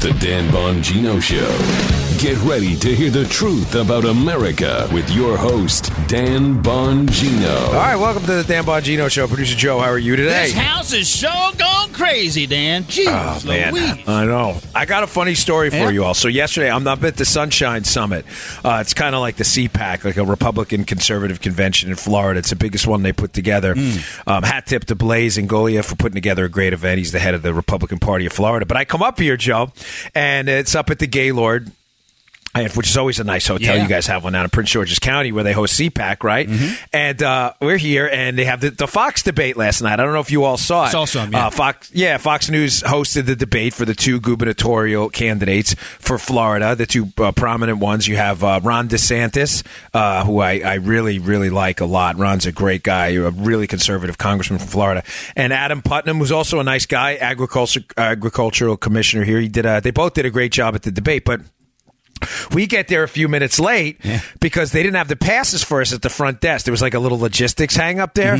The Dan Bongino Show. Get ready to hear the truth about America with your host, Dan Bongino. All right, welcome to the Dan Bongino Show. Producer Joe, how are you today? This house is sure gone crazy, Dan. Jeez, man. Louise. I know. I got a funny story for you all. So yesterday, I'm up at the Sunshine Summit. It's kind of like the CPAC, like a Republican conservative convention in Florida. It's the biggest one they put together. Hat tip to Blaze Angolia for putting together a great event. He's the head of the Republican Party of Florida. But I come up here, Joe, and it's up at the Gaylord, which is always a nice hotel. Yeah. You guys have one down in Prince George's County where they host CPAC, right? And we're here, and they have the Fox debate last night. I don't know if you all saw it. Saw some, yeah. Fox News hosted the debate for the two gubernatorial candidates for Florida, the two prominent ones. You have Ron DeSantis, who I really, really like a lot. Ron's a great guy, a really conservative congressman from Florida. And Adam Putnam, who's also a nice guy, agricultural commissioner here. They both did a great job at the debate, but we get there a few minutes late because they didn't have the passes for us at the front desk. There was like a little logistics hang up there.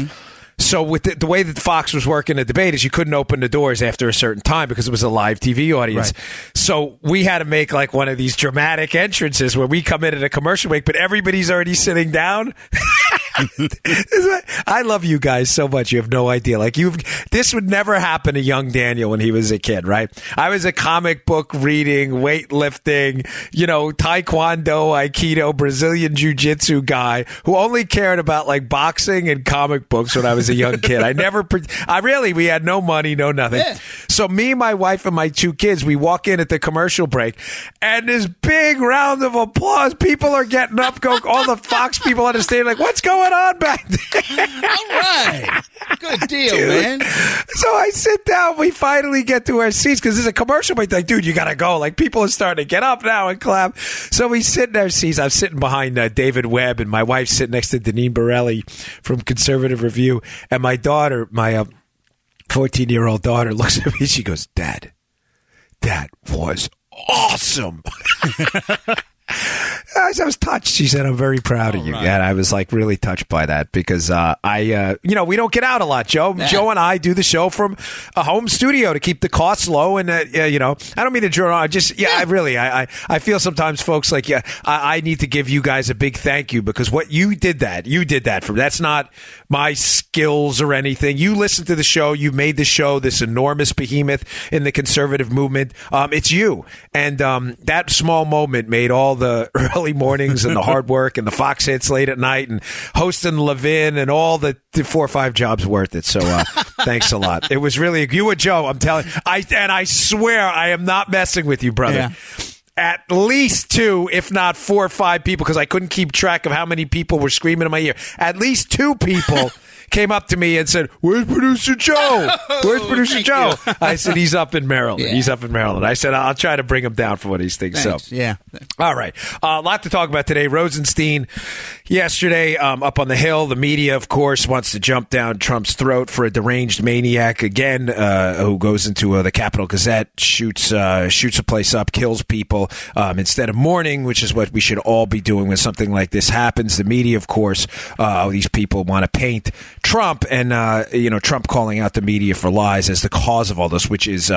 So with the way that Fox was working the debate is you couldn't open the doors after a certain time because it was a live TV audience. Right. So we had to make like one of these dramatic entrances where we come in at a commercial break, but everybody's already sitting down. I love you guys so much. You have no idea. This would never happen to young Daniel when he was a kid, right? I was a comic book reading, weightlifting, taekwondo, aikido, Brazilian jiu-jitsu guy who only cared about like boxing and comic books when I was a young kid. We had no money, no nothing. Yeah. So me, my wife, and my two kids, we walk in at the commercial break, and this big round of applause. People are getting up, all the Fox people on the stage, like, what's going on back there? All right. Good deal, dude, man. So I sit down. We finally get to our seats because there's a commercial break. Like, dude, you got to go. Like, people are starting to get up now and clap. So we sit in our seats. I'm sitting behind David Webb, and my wife's sitting next to Deneen Borelli from Conservative Review. And my daughter, my 14-year-old daughter, looks at me. She goes, Dad, that was awesome. I was touched. She said, I'm very proud of you. Right. And I was like really touched by that because we don't get out a lot, Joe. Yeah. Joe and I do the show from a home studio to keep the costs low. And, I don't mean to draw on. I feel sometimes, folks, like, I need to give you guys a big thank you because what you did that for me. That's not my skills or anything. You listened to the show. You made the show this enormous behemoth in the conservative movement. It's you. And that small moment made all the early mornings and the hard work and the Fox hits late at night and hosting Levin and all the 4 or 5 jobs worth it. So thanks a lot. It was really you and Joe. I'm telling you, I swear I am not messing with you, brother. Yeah. At least 2, if not 4 or 5 people, because I couldn't keep track of how many people were screaming in my ear. At least 2 people came up to me and said, "Where's Producer Joe? Where's Producer Joe?" I said, "He's up in Maryland. Yeah. He's up in Maryland." I said, "I'll try to bring him down for one of these things." Thanks. So, yeah. All right. A lot to talk about today. Rosenstein yesterday up on the Hill. The media, of course, wants to jump down Trump's throat for a deranged maniac again who goes into the Capitol Gazette, shoots a place up, kills people instead of mourning, which is what we should all be doing when something like this happens. The media, of course, these people want to paint Trump and Trump calling out the media for lies as the cause of all this, which is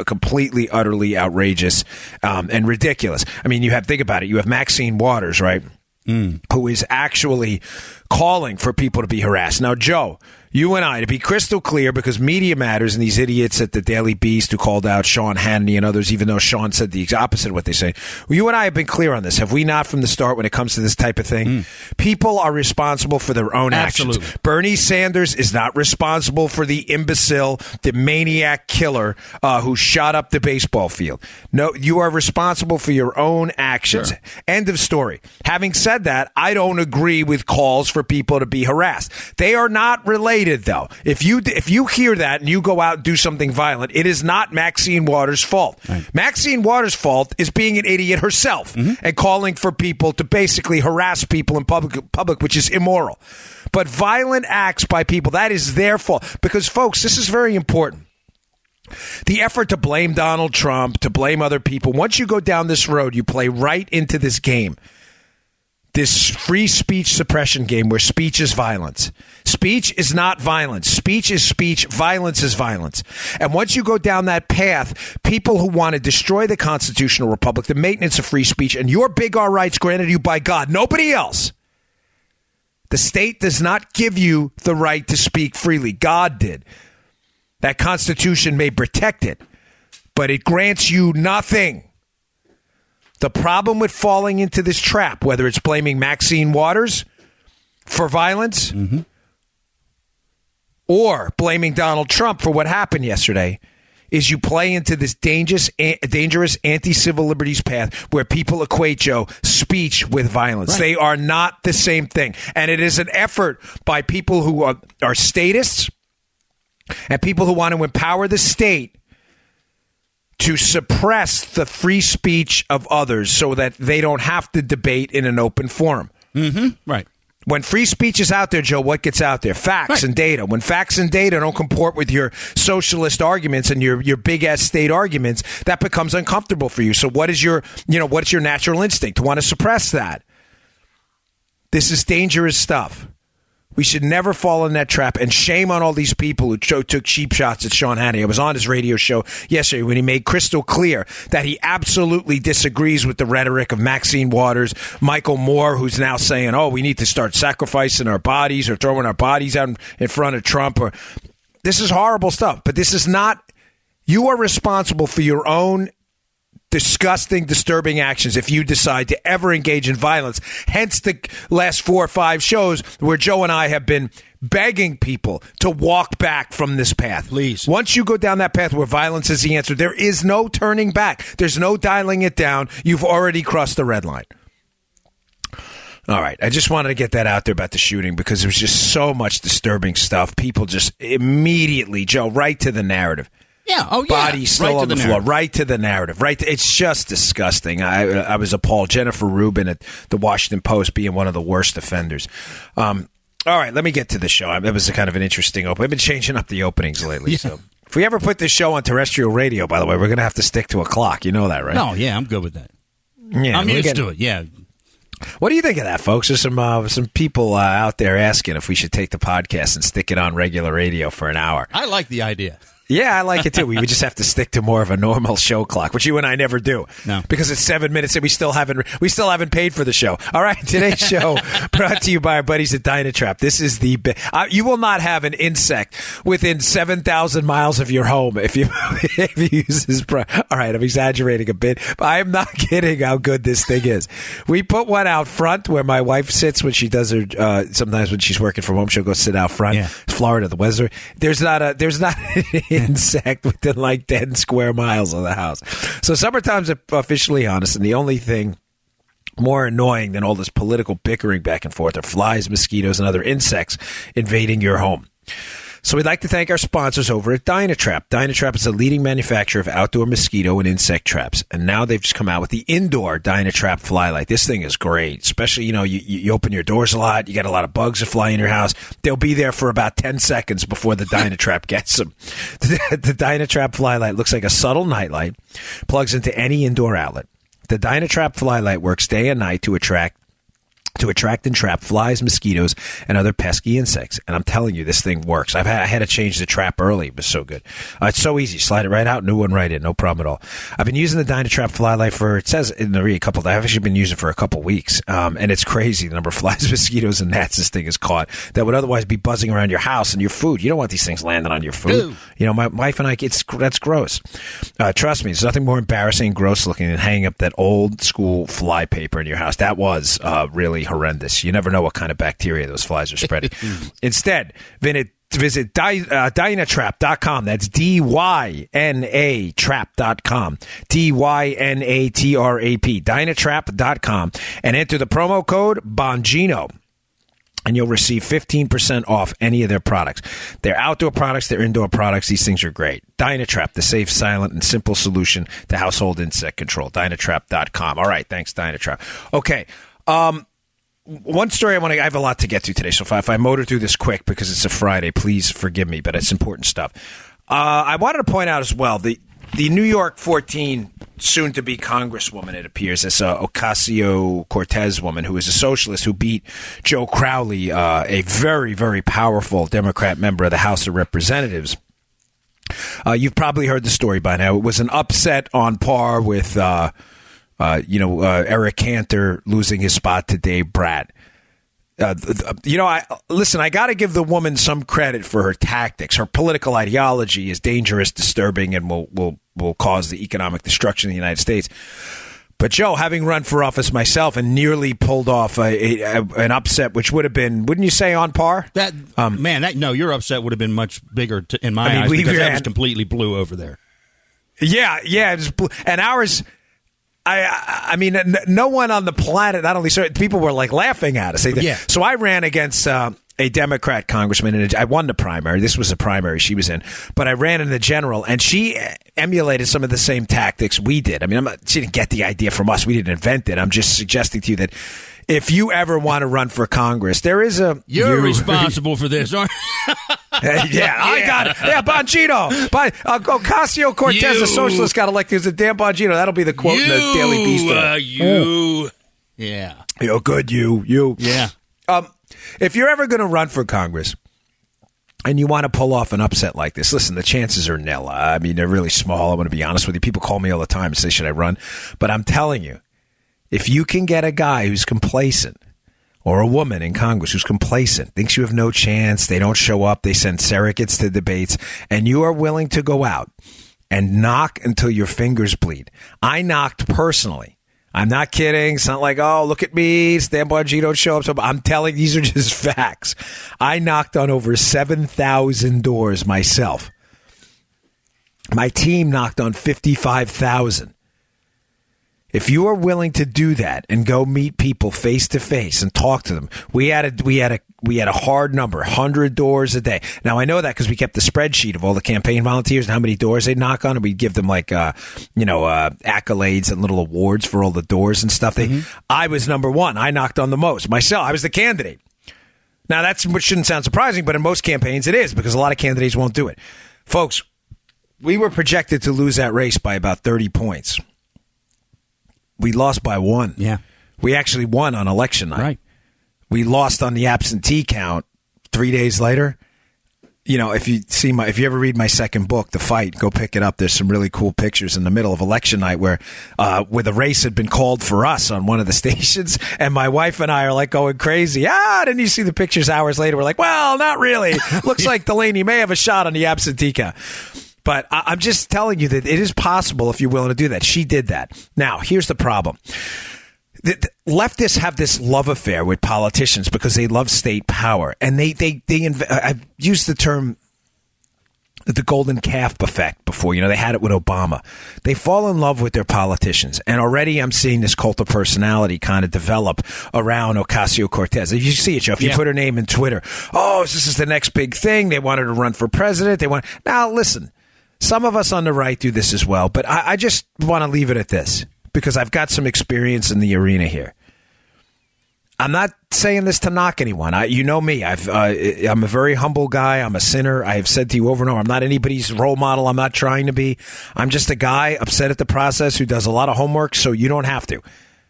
completely, utterly outrageous and ridiculous. I mean, think about it. You have Maxine Waters, right, who is actually calling for people to be harassed. Now, Joe, you and I, to be crystal clear, because media matters and these idiots at the Daily Beast who called out Sean Hannity and others, even though Sean said the opposite of what they say. Well, you and I have been clear on this. Have we not from the start when it comes to this type of thing? People are responsible for their own actions. Bernie Sanders is not responsible for the imbecile, the maniac killer who shot up the baseball field. No, you are responsible for your own actions. Sure. End of story. Having said that, I don't agree with calls for people to be harassed. They are not related, though. If you hear that and you go out and do something violent, it is not Maxine Waters' fault. Right. Maxine Waters' fault is being an idiot herself and calling for people to basically harass people in public, which is immoral. But violent acts by people, that is their fault. Because, folks, this is very important. The effort to blame Donald Trump, to blame other people, once you go down this road, you play right into this game. this free speech suppression game where speech is violence. Speech is not violence. Speech is speech. Violence is violence. And once you go down that path, people who want to destroy the constitutional republic, the maintenance of free speech, and your big R rights granted you by God, nobody else. The state does not give you the right to speak freely. God did. That Constitution may protect it, but it grants you nothing. The problem with falling into this trap, whether it's blaming Maxine Waters for violence or blaming Donald Trump for what happened yesterday, is you play into this dangerous anti-civil liberties path where people equate, Joe, speech with violence. Right. They are not the same thing. And it is an effort by people who are statists and people who want to empower the state to suppress the free speech of others so that they don't have to debate in an open forum. Right. When free speech is out there, Joe, what gets out there? Facts and data. When facts and data don't comport with your socialist arguments and your big-ass state arguments, that becomes uncomfortable for you. So what's your natural instinct? To want to suppress that. This is dangerous stuff. We should never fall in that trap. And shame on all these people who took cheap shots at Sean Hannity. I was on his radio show yesterday when he made crystal clear that he absolutely disagrees with the rhetoric of Maxine Waters, Michael Moore, who's now saying, oh, we need to start sacrificing our bodies or throwing our bodies out in front of Trump. This is horrible stuff. But this is not – you are responsible for your own disgusting, disturbing actions if you decide to ever engage in violence. Hence the last 4 or 5 shows where Joe and I have been begging people to walk back from this path. Please. Once you go down that path where violence is the answer, there is no turning back. There's no dialing it down. You've already crossed the red line. All right. I just wanted to get that out there about the shooting because there was just so much disturbing stuff. People just immediately, Joe, right to the narrative. Yeah. Oh, yeah. Body still on the floor. Right to the narrative. It's just disgusting. I was appalled. Jennifer Rubin at the Washington Post being one of the worst offenders. All right, let me get to the show. That was kind of an interesting opening. I've been changing up the openings lately. Yeah. So if we ever put this show on terrestrial radio, by the way, we're going to have to stick to a clock. You know that, right? No, yeah, I'm good with that. Yeah, I'm used to it, yeah. What do you think of that, folks? There's some people out there asking if we should take the podcast and stick it on regular radio for an hour. I like the idea. Yeah, I like it too. We would just have to stick to more of a normal show clock, which you and I never do. No, because it's 7 minutes and we still haven't paid for the show. All right, today's show brought to you by our buddies at Dynatrap. This is the you will not have an insect within 7,000 miles of your home if you use this. All right, I'm exaggerating a bit, but I am not kidding how good this thing is. We put one out front where my wife sits when she does her. Sometimes when she's working from home, she'll go sit out front. Yeah. Florida, the weather. There's not insect within like 10 square miles of the house. So summertime's officially on us, and the only thing more annoying than all this political bickering back and forth are flies, mosquitoes, and other insects invading your home. So we'd like to thank our sponsors over at Dynatrap. Dynatrap is a leading manufacturer of outdoor mosquito and insect traps. And now they've just come out with the indoor Dynatrap Flylight. This thing is great. Especially, you open your doors a lot. You got a lot of bugs that fly in your house. They'll be there for about 10 seconds before the Dynatrap gets them. The Dynatrap Flylight looks like a subtle nightlight. Plugs into any indoor outlet. The Dynatrap Flylight works day and night to attract and trap flies, mosquitoes, and other pesky insects. And I'm telling you, this thing works. I had to change the trap early. It was so good. It's so easy. Slide it right out, new one right in. No problem at all. I've been using the Dynatrap Flylight for, it says in the a couple, I've actually been using it for a couple weeks. And it's crazy the number of flies, mosquitoes, and gnats this thing has caught that would otherwise be buzzing around your house and your food. You don't want these things landing on your food. Ew. My wife and I, that's gross. Trust me, there's nothing more embarrassing and gross looking than hanging up that old school fly paper in your house. That was really horrendous. You never know what kind of bacteria those flies are spreading. Instead, visit Dynatrap.com. That's DYNA trap.com. DYNATRAP. Dynatrap.com. And enter the promo code Bongino. And you'll receive 15% off any of their products. They're outdoor products, they're indoor products. These things are great. Dynatrap, the safe, silent, and simple solution to household insect control. Dynatrap.com. All right, thanks, Dynatrap. Okay. One story I have a lot to get to today, so if I motor through this quick because it's a Friday, please forgive me, but it's important stuff. I wanted to point out as well, the New York 14 soon-to-be congresswoman, it appears, this Ocasio-Cortez woman who is a socialist who beat Joe Crowley, a very, very powerful Democrat member of the House of Representatives. You've probably heard the story by now. It was an upset on par with, Eric Cantor losing his spot to Dave Bratt. I got to give the woman some credit for her tactics. Her political ideology is dangerous, disturbing, and will cause the economic destruction of the United States. But Joe, having run for office myself and nearly pulled off an upset, which would have been, wouldn't you say, on par? Your upset would have been much bigger in my eyes because that was completely blue over there. Yeah, it was blue. And ours. I mean, no one on the planet, not only people were like laughing at us. So I ran against a Democrat congressman, and I won the primary. This was a primary she was in, but I ran in the general, and she emulated some of the same tactics we did. I mean, she didn't get the idea from us. We didn't invent it. I'm just suggesting to you that if you ever want to run for Congress, there is a... You're responsible for this, aren't you? I got it. Yeah, Bongino. Ocasio-Cortez, the socialist, got elected as a damn Bongino. That'll be the quote in the Daily Beast. Yeah. You're good, you. Yeah. If you're ever going to run for Congress and you want to pull off an upset like this, listen, the chances are nil. I mean, they're really small. I want to be honest with you. People call me all the time and say, should I run? But I'm telling you, if you can get a guy who's complacent or a woman in Congress who's complacent, thinks you have no chance, they don't show up, they send surrogates to debates, and you are willing to go out and knock until your fingers bleed. I knocked personally. I'm not kidding. It's not like, oh, look at me, Stan Bongino show up. So I'm telling, these are just facts. I knocked on over 7,000 doors myself. My team knocked on 55,000. If you are willing to do that and go meet people face to face and talk to them, we had a hard number, 100 doors a day. Now I know that because we kept the spreadsheet of all the campaign volunteers and how many doors they'd knock on, and we'd give them accolades and little awards for all the doors and stuff. I was number one. I knocked on the most myself. I was the candidate. Now that's what shouldn't sound surprising, but in most campaigns it is because a lot of candidates won't do it. Folks, we were projected to lose that race by about 30 points. We lost by 1. Yeah. We actually won on election night. Right. We lost on the absentee count 3 days later. You know, if you ever read my second book, The Fight, go pick it up. There's some really cool pictures in the middle of election night where the race had been called for us on one of the stations, and my wife and I are like going crazy. Didn't you see the pictures hours later? We're like, well, not really. Looks like Delaney may have a shot on the absentee count. But I'm just telling you that it is possible if you're willing to do that. She did that. Now, here's the problem. The leftists have this love affair with politicians because they love state power. And I've used the term the golden calf effect before. You know, they had it with Obama. They fall in love with their politicians. And already I'm seeing this cult of personality kind of develop around Ocasio-Cortez. You see it, Joe. If you put her name in Twitter, this is the next big thing. They want her to run for president. Now, listen. Some of us on the right do this as well, but I just want to leave it at this because I've got some experience in the arena here. I'm not saying this to knock anyone. You know me. I'm a very humble guy. I'm a sinner. I have said to you over and over, I'm not anybody's role model. I'm not trying to be. I'm just a guy upset at the process who does a lot of homework, so you don't have to.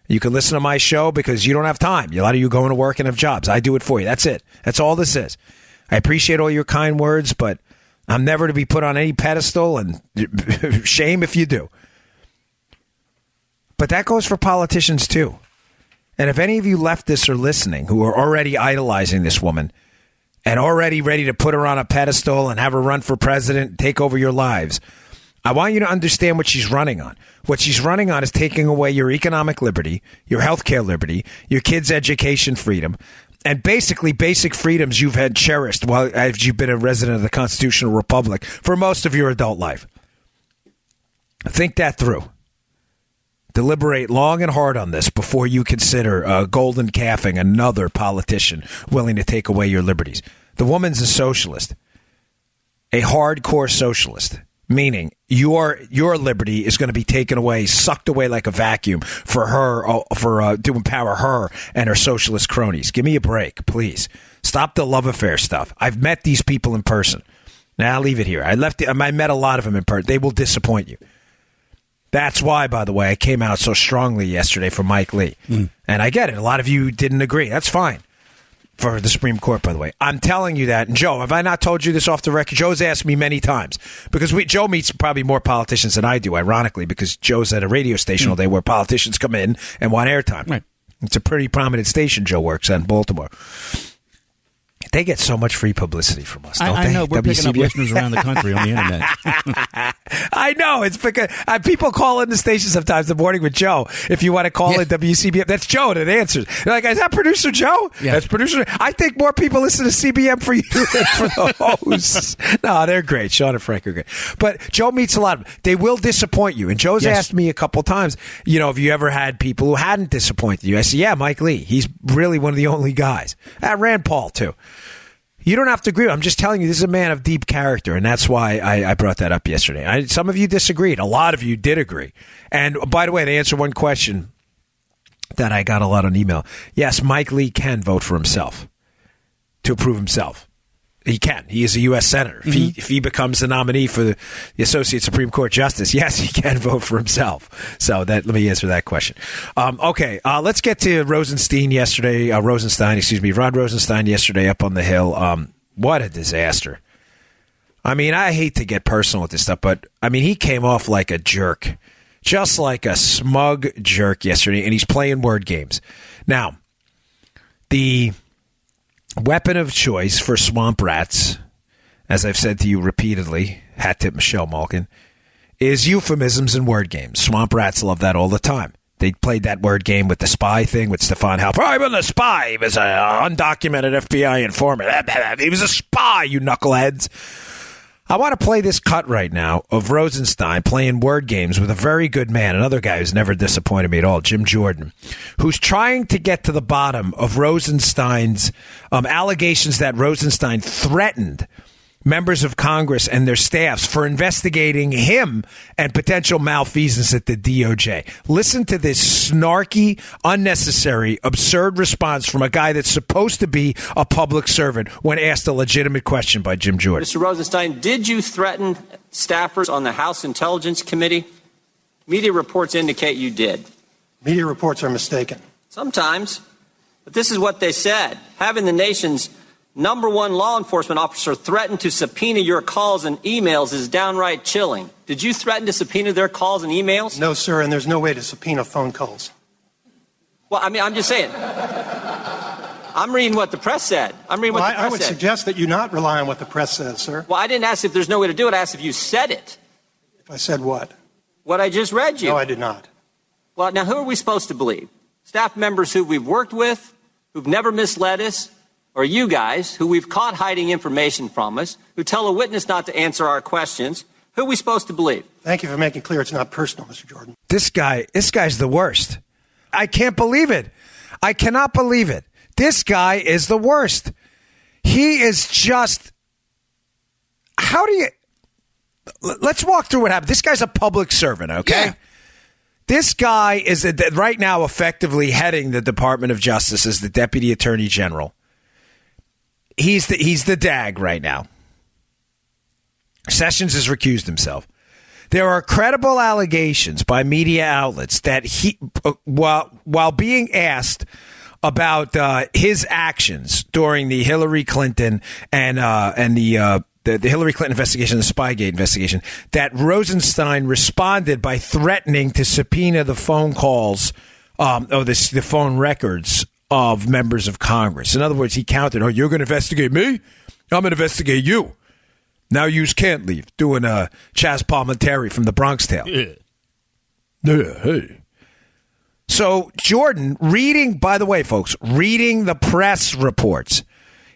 You can listen to my show because you don't have time. A lot of you going to work and have jobs. I do it for you. That's it. That's all this is. I appreciate all your kind words, but I'm never to be put on any pedestal, and shame if you do. But that goes for politicians, too. And if any of you leftists are listening who are already idolizing this woman and already ready to put her on a pedestal and have her run for president and take over your lives, I want you to understand what she's running on. What she's running on is taking away your economic liberty, your healthcare liberty, your kids' education freedom, and basically basic freedoms you've had cherished while as you've been a resident of the constitutional republic for most of your adult life. Think that through. Deliberate long and hard on this before you consider golden calfing another politician willing to take away your liberties. The woman's a socialist, a hardcore socialist, meaning your liberty is going to be taken away, sucked away like a vacuum for her, to empower her and her socialist cronies. Give me a break, please. Stop the love affair stuff. I've met these people in person. Now I'll leave it here. I met a lot of them in person. They will disappoint you. That's why, by the way, I came out so strongly yesterday for Mike Lee. And I get it. A lot of you didn't agree. That's fine. For the Supreme Court, by the way. I'm telling you that. And Joe, have I not told you this off the record? Joe's asked me many times. Because Joe meets probably more politicians than I do, ironically, because Joe's at a radio station all day where politicians come in and want airtime. Right. It's a pretty prominent station Joe works at in Baltimore. They get so much free publicity from us, don't they? I know. We're picking up listeners around the country on the internet. I know. It's because people call in the station sometimes in the morning with Joe. If you want to call in WCBM, that's Joe that answers. They're like, is that producer Joe? Yeah. That's producer. I think more people listen to CBM for you than for the hosts. No, they're great. Sean and Frank are great. But Joe meets a lot of them. They will disappoint you. And Joe's asked me a couple times, have you ever had people who hadn't disappointed you? I said, yeah, Mike Lee. He's really one of the only guys. Rand Paul, too. You don't have to agree. I'm just telling you, this is a man of deep character, and that's why I brought that up yesterday. Some of you disagreed. A lot of you did agree. And by the way, to answer one question that I got a lot on email, yes, Mike Lee can vote for himself to approve himself. He can. He is a U.S. Senator. If he becomes the nominee for the Associate Supreme Court Justice, yes, he can vote for himself. So let me answer that question. Okay, let's get to Rosenstein yesterday. Rod Rosenstein yesterday up on the Hill. What a disaster. I mean, I hate to get personal with this stuff, but I mean, he came off like a jerk, just like a smug jerk yesterday, and he's playing word games. Now, the weapon of choice for swamp rats, as I've said to you repeatedly, hat tip Michelle Malkin, is euphemisms and word games. Swamp rats love that all the time. They played that word game with the spy thing with Stefan Halper. I'm a spy. He was an undocumented FBI informant. He was a spy, you knuckleheads. I want to play this cut right now of Rosenstein playing word games with a very good man, another guy who's never disappointed me at all, Jim Jordan, who's trying to get to the bottom of Rosenstein's allegations that Rosenstein threatened members of Congress and their staffs for investigating him and potential malfeasance at the DOJ. Listen to this snarky, unnecessary, absurd response from a guy that's supposed to be a public servant when asked a legitimate question by Jim Jordan. Mr. Rosenstein, did you threaten staffers on the House Intelligence Committee? Media reports indicate you did. Media reports are mistaken. Sometimes. But this is what they said. Having the nation's number one law enforcement officer threaten to subpoena your calls and emails is downright chilling. Did you threaten to subpoena their calls and emails? No, sir, and there's no way to subpoena phone calls. Well, I mean, I'm just saying. I'm reading what the press said. I would suggest that you not rely on what the press says, sir. Well, I didn't ask if there's no way to do it. I asked if you said it. If I said what? What I just read you. No, I did not. Well, now, who are we supposed to believe? Staff members who we've worked with, who've never misled us, or you guys, who we've caught hiding information from us, who tell a witness not to answer our questions? Who are we supposed to believe? Thank you for making clear it's not personal, Mr. Jordan. This guy's the worst. I can't believe it. I cannot believe it. This guy is the worst. He is just... How do you... Let's walk through what happened. This guy's a public servant, okay? Yeah. This guy is right now effectively heading the Department of Justice as the Deputy Attorney General. He's the DAG right now. Sessions has recused himself. There are credible allegations by media outlets that he, while being asked about his actions during the Hillary Clinton and the Hillary Clinton investigation, the Spygate investigation, that Rosenstein responded by threatening to subpoena the phone calls, the phone records of members of Congress. In other words, he countered, you're going to investigate me? I'm going to investigate you. Now yous can't leave. Doing a Chaz Palminteri from the Bronx Tale. Yeah, hey. So Jordan, by the way, folks, reading the press reports,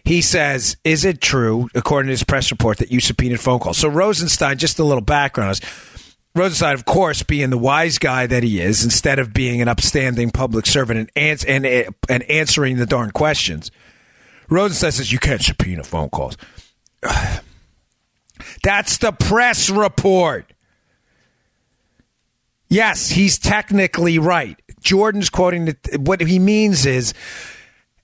he says, is it true, according to his press report, that you subpoenaed phone calls? So Rosenstein, just a little background. Rosenstein, of course, being the wise guy that he is, instead of being an upstanding public servant and answering the darn questions, Rosenstein says you can't subpoena phone calls. That's the press report. Yes, he's technically right. Jordan's quoting what he means is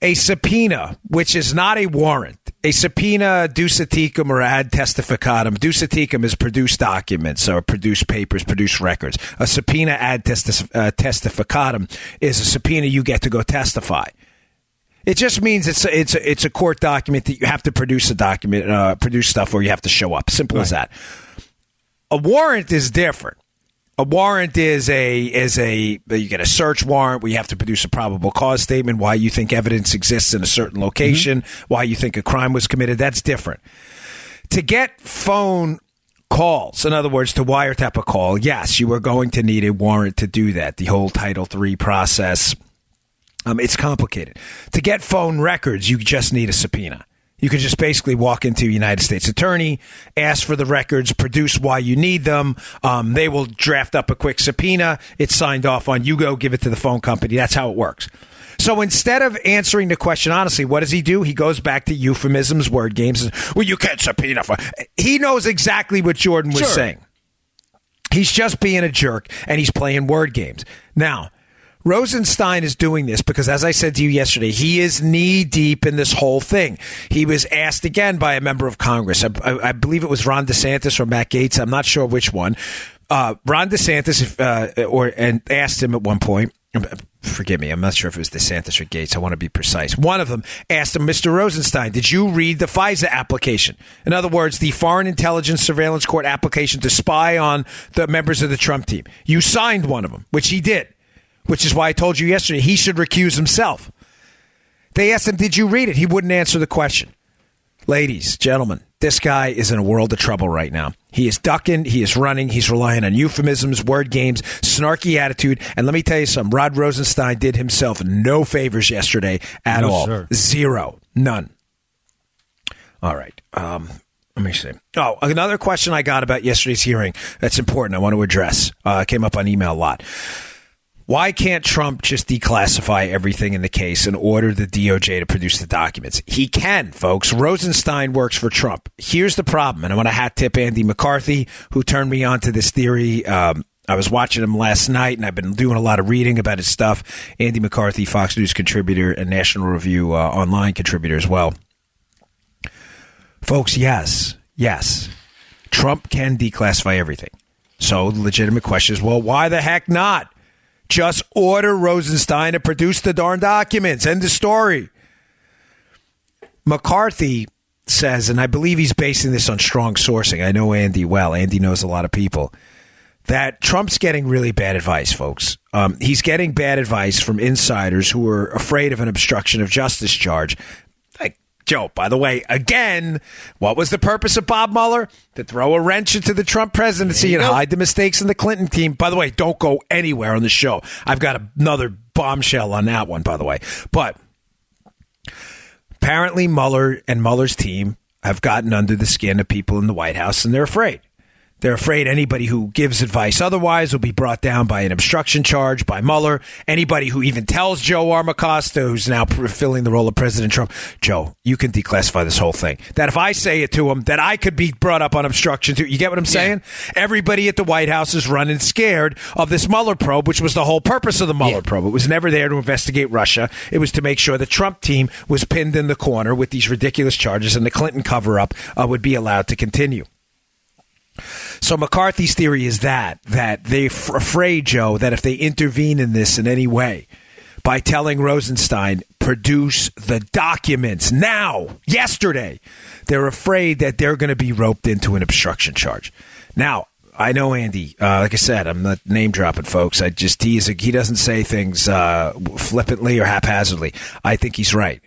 A subpoena, which is not a warrant. A subpoena, duce tecum or ad testificatum. Duce tecum is produce documents or produce papers, produce records. A subpoena ad testificatum is a subpoena you get to go testify. It just means it's a court document that you have to produce a document, produce stuff, or you have to show up. Simple as that. A warrant is different. A warrant is you get a search warrant where you have to produce a probable cause statement, why you think evidence exists in a certain location, why you think a crime was committed. That's different. To get phone calls, in other words, to wiretap a call, yes, you are going to need a warrant to do that. The whole Title III process, it's complicated. To get phone records, you just need a subpoena. You can just basically walk into a United States attorney, ask for the records, produce why you need them. They will draft up a quick subpoena. It's signed off on. You go give it to the phone company. That's how it works. So instead of answering the question honestly, what does he do? He goes back to euphemisms, word games. Well, you can't subpoena for. He knows exactly what Jordan was saying. He's just being a jerk, and he's playing word games. Now, Rosenstein is doing this because, as I said to you yesterday, he is knee-deep in this whole thing. He was asked again by a member of Congress. I believe it was Ron DeSantis or Matt Gaetz. I'm not sure which one. Ron DeSantis and asked him at one point, forgive me, I'm not sure if it was DeSantis or Gaetz. I want to be precise. One of them asked him, Mr. Rosenstein, did you read the FISA application? In other words, the Foreign Intelligence Surveillance Court application to spy on the members of the Trump team. You signed one of them, which he did. Which is why I told you yesterday he should recuse himself. They asked him, did you read it? He wouldn't answer the question. Ladies, gentlemen, this guy is in a world of trouble right now. He is ducking. He is running. He's relying on euphemisms, word games, snarky attitude. And let me tell you something. Rod Rosenstein did himself no favors yesterday at all. Sir. Zero. None. All right. Let me see. Oh, another question I got about yesterday's hearing that's important I want to address. Came up on email a lot. Why can't Trump just declassify everything in the case and order the DOJ to produce the documents? He can, folks. Rosenstein works for Trump. Here's the problem, and I want to hat tip Andy McCarthy, who turned me on to this theory. I was watching him last night, and I've been doing a lot of reading about his stuff. Andy McCarthy, Fox News contributor and National Review online contributor as well. Folks, yes, Trump can declassify everything. So the legitimate question is, well, why the heck not? Just order Rosenstein to produce the darn documents. End of story. McCarthy says, and I believe he's basing this on strong sourcing. I know Andy well. Andy knows a lot of people. That Trump's getting really bad advice, folks. He's getting bad advice from insiders who are afraid of an obstruction of justice charge. Joe, by the way, again, what was the purpose of Bob Mueller? To throw a wrench into the Trump presidency and hide the mistakes in the Clinton team. By the way, don't go anywhere on the show. I've got another bombshell on that one, by the way. But apparently Mueller and Mueller's team have gotten under the skin of people in the White House, and they're afraid. They're afraid anybody who gives advice otherwise will be brought down by an obstruction charge by Mueller. Anybody who even tells Joe Armacosta, who's now filling the role of President Trump, Joe, you can declassify this whole thing. That if I say it to him, that I could be brought up on obstruction too. You get what I'm saying? Yeah. Everybody at the White House is running scared of this Mueller probe, which was the whole purpose of the Mueller probe. It was never there to investigate Russia. It was to make sure the Trump team was pinned in the corner with these ridiculous charges and the Clinton cover-up would be allowed to continue. So McCarthy's theory is that they're afraid, Joe, that if they intervene in this in any way by telling Rosenstein, produce the documents now, yesterday, they're afraid that they're going to be roped into an obstruction charge. Now, I know Andy, like I said, I'm not name dropping, folks. He doesn't say things flippantly or haphazardly. I think he's right.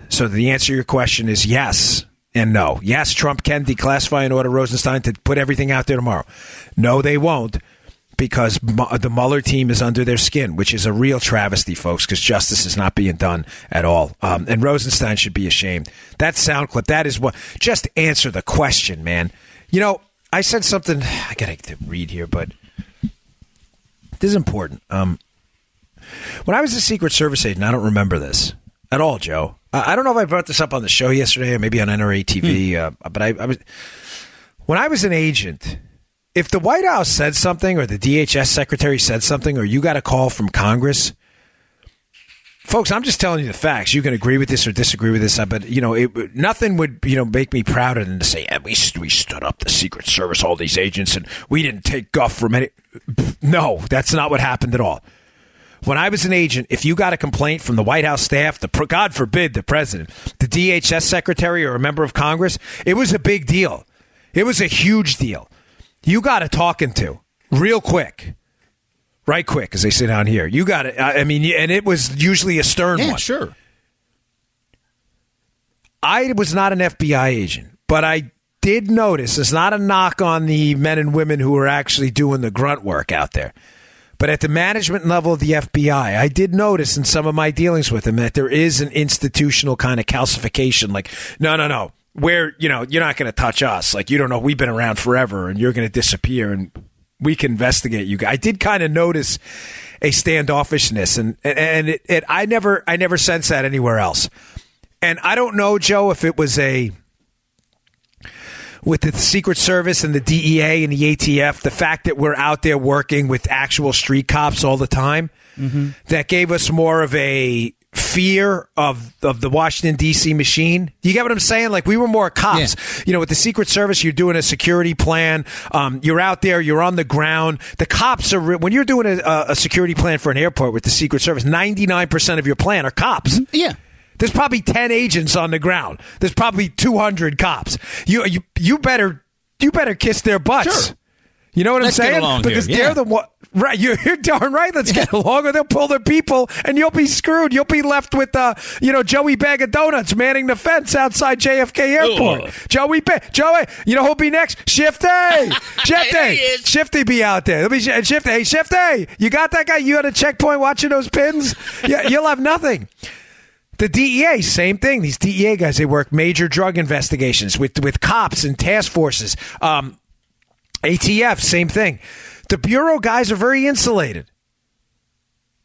So the answer to your question is yes. And no. Yes, Trump can declassify and order Rosenstein to put everything out there tomorrow. No, they won't, because the Mueller team is under their skin, which is a real travesty, folks, because justice is not being done at all. And Rosenstein should be ashamed. That sound clip, that is what. Just answer the question, man. You know, I said something. I got to read here, but this is important. When I was a Secret Service agent, I don't remember this at all, Joe. I don't know if I brought this up on the show yesterday or maybe on NRA TV, but I was when I was an agent, if the White House said something or the DHS secretary said something or you got a call from Congress, Folks, I'm just telling you the facts. You can agree with this or disagree with this, but nothing would make me prouder than to say, yeah, we stood up the Secret Service, all these agents, and we didn't take guff from any. No, that's not what happened at all. When I was an agent, if you got a complaint from the White House staff, God forbid the president, the DHS secretary, or a member of Congress, it was a big deal. It was a huge deal. You got a talking to real quick. Right quick, as they sit down here. You got it. I mean, and it was usually a stern one. Yeah, sure. I was not an FBI agent, but I did notice, it's not a knock on the men and women who are actually doing the grunt work out there, but at the management level of the FBI, I did notice in some of my dealings with them that there is an institutional kind of calcification, like, no, where, you're not going to touch us. Like, you don't know, we've been around forever, and you're going to disappear, and we can investigate you. I did kind of notice a standoffishness, and I never sensed that anywhere else. And I don't know, Joe, if it was with the Secret Service and the DEA and the ATF, the fact that we're out there working with actual street cops all the time, that gave us more of a fear of the Washington, D.C. machine. You get what I'm saying? Like, we were more cops. Yeah. With the Secret Service, you're doing a security plan. You're out there. You're on the ground. The cops are, when you're doing a security plan for an airport with the Secret Service, 99% of your plan are cops. Yeah. There's probably 10 agents on the ground. There's probably 200 cops. You better kiss their butts. Sure. You know what I'm saying? Get along because here. They're the one. Right, you're darn right. Let's get along, or they'll pull their people, and you'll be screwed. You'll be left with, Joey Bag of Donuts manning the fence outside JFK Airport. Ugh. Joey, you know who'll be next? Shifty, Shifty be out there. It'll be Shifty. Hey, Shifty, you got that guy? You at a checkpoint watching those pins? Yeah, you'll have nothing. The DEA, same thing. These DEA guys, they work major drug investigations with cops and task forces. ATF, same thing. The Bureau guys are very insulated.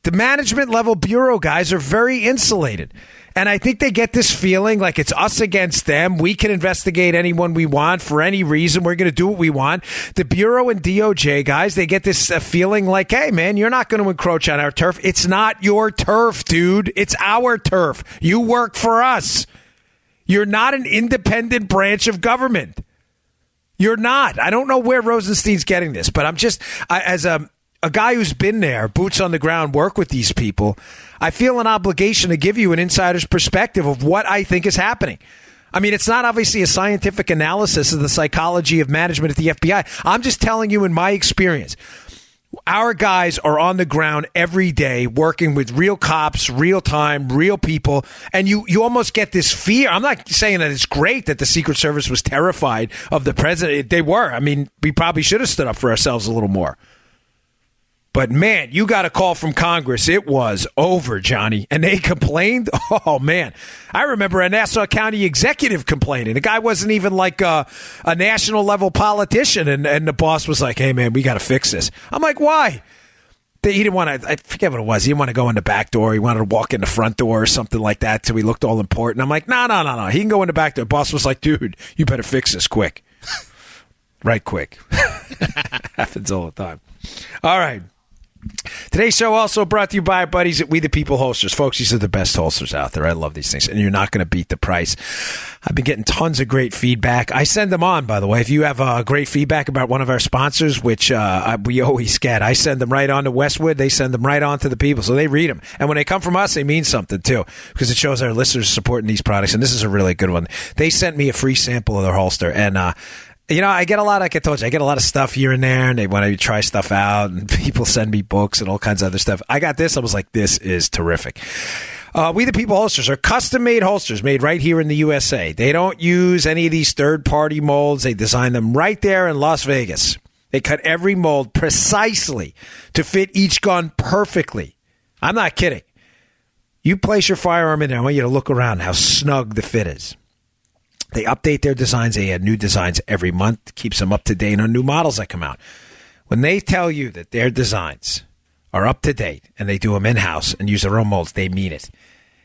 The management level Bureau guys are very insulated. And I think they get this feeling like it's us against them. We can investigate anyone we want for any reason. We're going to do what we want. The Bureau and DOJ guys, they get this feeling like, hey, man, you're not going to encroach on our turf. It's not your turf, dude. It's our turf. You work for us. You're not an independent branch of government. You're not. I don't know where Rosenstein's getting this, but I'm just, as a guy who's been there, boots on the ground, work with these people, I feel an obligation to give you an insider's perspective of what I think is happening. I mean, it's not obviously a scientific analysis of the psychology of management at the FBI. I'm just telling you in my experience. Our guys are on the ground every day working with real cops, real time, real people. And you almost get this fear. I'm not saying that it's great that the Secret Service was terrified of the president. They were. I mean, we probably should have stood up for ourselves a little more. But, man, you got a call from Congress. It was over, Johnny. And they complained. Oh, man. I remember a Nassau County executive complaining. The guy wasn't even like a national level politician. And the boss was like, hey, man, we got to fix this. I'm like, why? He didn't want to, I forget what it was. He didn't want to go in the back door. He wanted to walk in the front door or something like that till he looked all important. I'm like, no. He can go in the back door. The boss was like, dude, you better fix this quick. Right quick. Happens all the time. All right. Today's show also brought to you by our buddies at We the People Holsters. Folks, these are the best holsters out there. I love these things, and you're not going to beat the price. I've been getting tons of great feedback. I send them on, by the way. If you have great feedback about one of our sponsors, which we always get, I send them right on to Westwood. They send them right on to the people, so they read them. And when they come from us, they mean something, too, because it shows our listeners supporting these products, and this is a really good one. They sent me a free sample of their holster, and I get a lot, like I told you, I get a lot of stuff here and there, and they want to try stuff out, and people send me books and all kinds of other stuff. I got this. I was like, this is terrific. We the People holsters are custom-made holsters made right here in the USA. They don't use any of these third-party molds. They design them right there in Las Vegas. They cut every mold precisely to fit each gun perfectly. I'm not kidding. You place your firearm in there, I want you to look around how snug the fit is. They update their designs. They add new designs every month. Keeps them up to date on new models that come out. When they tell you that their designs are up to date and they do them in-house and use their own molds, they mean it.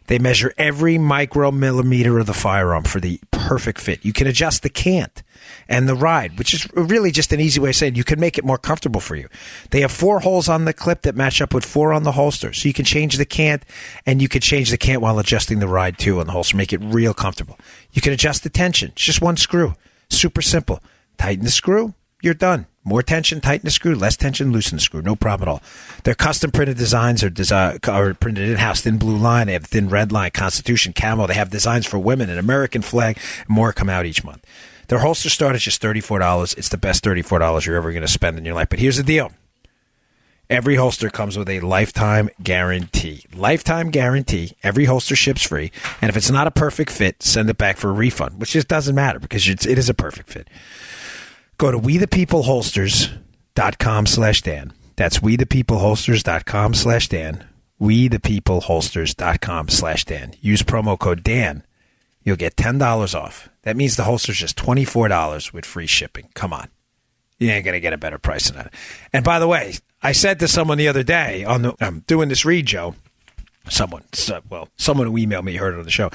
They measure every micromillimeter of the firearm for the perfect fit. You can adjust the cant and the ride, which is really just an easy way of saying you can make it more comfortable for you. They have 4 holes on the clip that match up with 4 on the holster. So you can change the cant, and you can change the cant while adjusting the ride too on the holster. Make it real comfortable. You can adjust the tension. It's just one screw. Super simple. Tighten the screw. You're done. More tension, tighten the screw. Less tension, loosen the screw. No problem at all. Their custom printed designs are printed in-house. Thin blue line. They have thin red line, Constitution, camo. They have designs for women, an American flag. More come out each month. Their holster start at just $34. It's the best $34 you're ever going to spend in your life. But here's the deal. Every holster comes with a lifetime guarantee. Lifetime guarantee. Every holster ships free. And if it's not a perfect fit, send it back for a refund, which just doesn't matter because it is a perfect fit. Go to wethepeopleholsters.com/Dan. That's wethepeopleholsters.com/Dan. wethepeopleholsters.com/Dan. Use promo code Dan. You'll get $10 off. That means the holster's just $24 with free shipping. Come on. You ain't going to get a better price than that. And by the way, I said to someone the other day, I'm doing this read, Joe. Someone who emailed me, heard it on the show.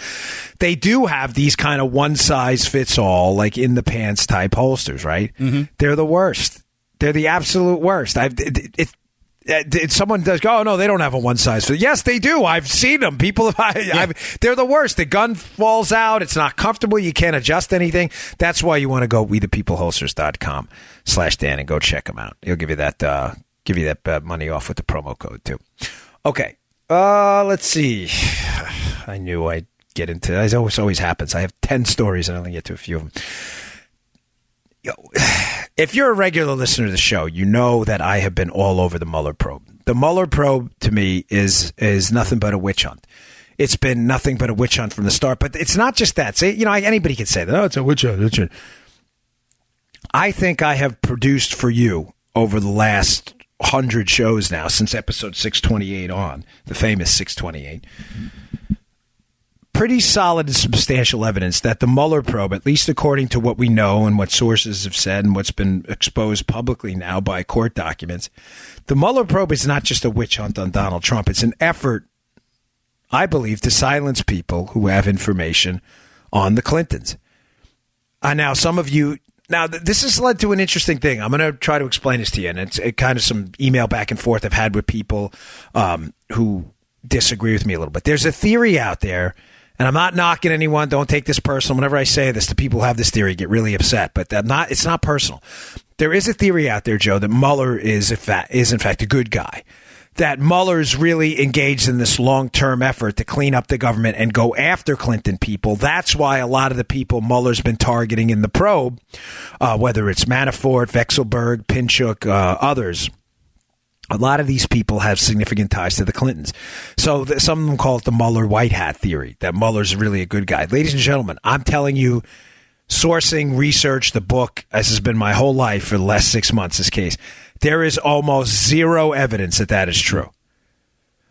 They do have these kind of one-size-fits-all, like in-the-pants type holsters, right? Mm-hmm. They're the worst. They're the absolute worst. Someone does go, oh, no, they don't have a one-size-fit. Yes, they do. I've seen them. They're the worst. The gun falls out. It's not comfortable. You can't adjust anything. That's why you want to go wethepeopleholsters.com/Dan and go check them out. He'll give you that money off with the promo code, too. Okay. Let's see. I knew I'd get into it. It always happens. I have 10 stories and I only get to a few of them. If you're a regular listener to the show, you know that I have been all over the Mueller probe. The Mueller probe, to me, is nothing but a witch hunt. It's been nothing but a witch hunt from the start. But it's not just that. Anybody can say that. Oh, it's a witch hunt. I think I have produced for you over the last 100 shows now, since episode 628 on, the famous 628, pretty solid and substantial evidence that the Mueller probe, at least according to what we know and what sources have said and what's been exposed publicly now by court documents, the Mueller probe is not just a witch hunt on Donald Trump. It's an effort, I believe, to silence people who have information on the Clintons. Now, some of you... Now, this has led to an interesting thing. I'm going to try to explain this to you, and it's kind of some email back and forth I've had with people who disagree with me a little bit. There's a theory out there, and I'm not knocking anyone. Don't take this personal. Whenever I say this, the people who have this theory get really upset, but it's not personal. There is a theory out there, Joe, that Mueller is in fact a good guy. That Mueller's really engaged in this long-term effort to clean up the government and go after Clinton people. That's why a lot of the people Mueller's been targeting in the probe, whether it's Manafort, Vexelberg, Pinchuk, others, a lot of these people have significant ties to the Clintons. So some of them call it the Mueller white hat theory, that Mueller's really a good guy. Ladies and gentlemen, I'm telling you, sourcing, research, the book, as has been my whole life for the last 6 months, this case, there is almost zero evidence that is true.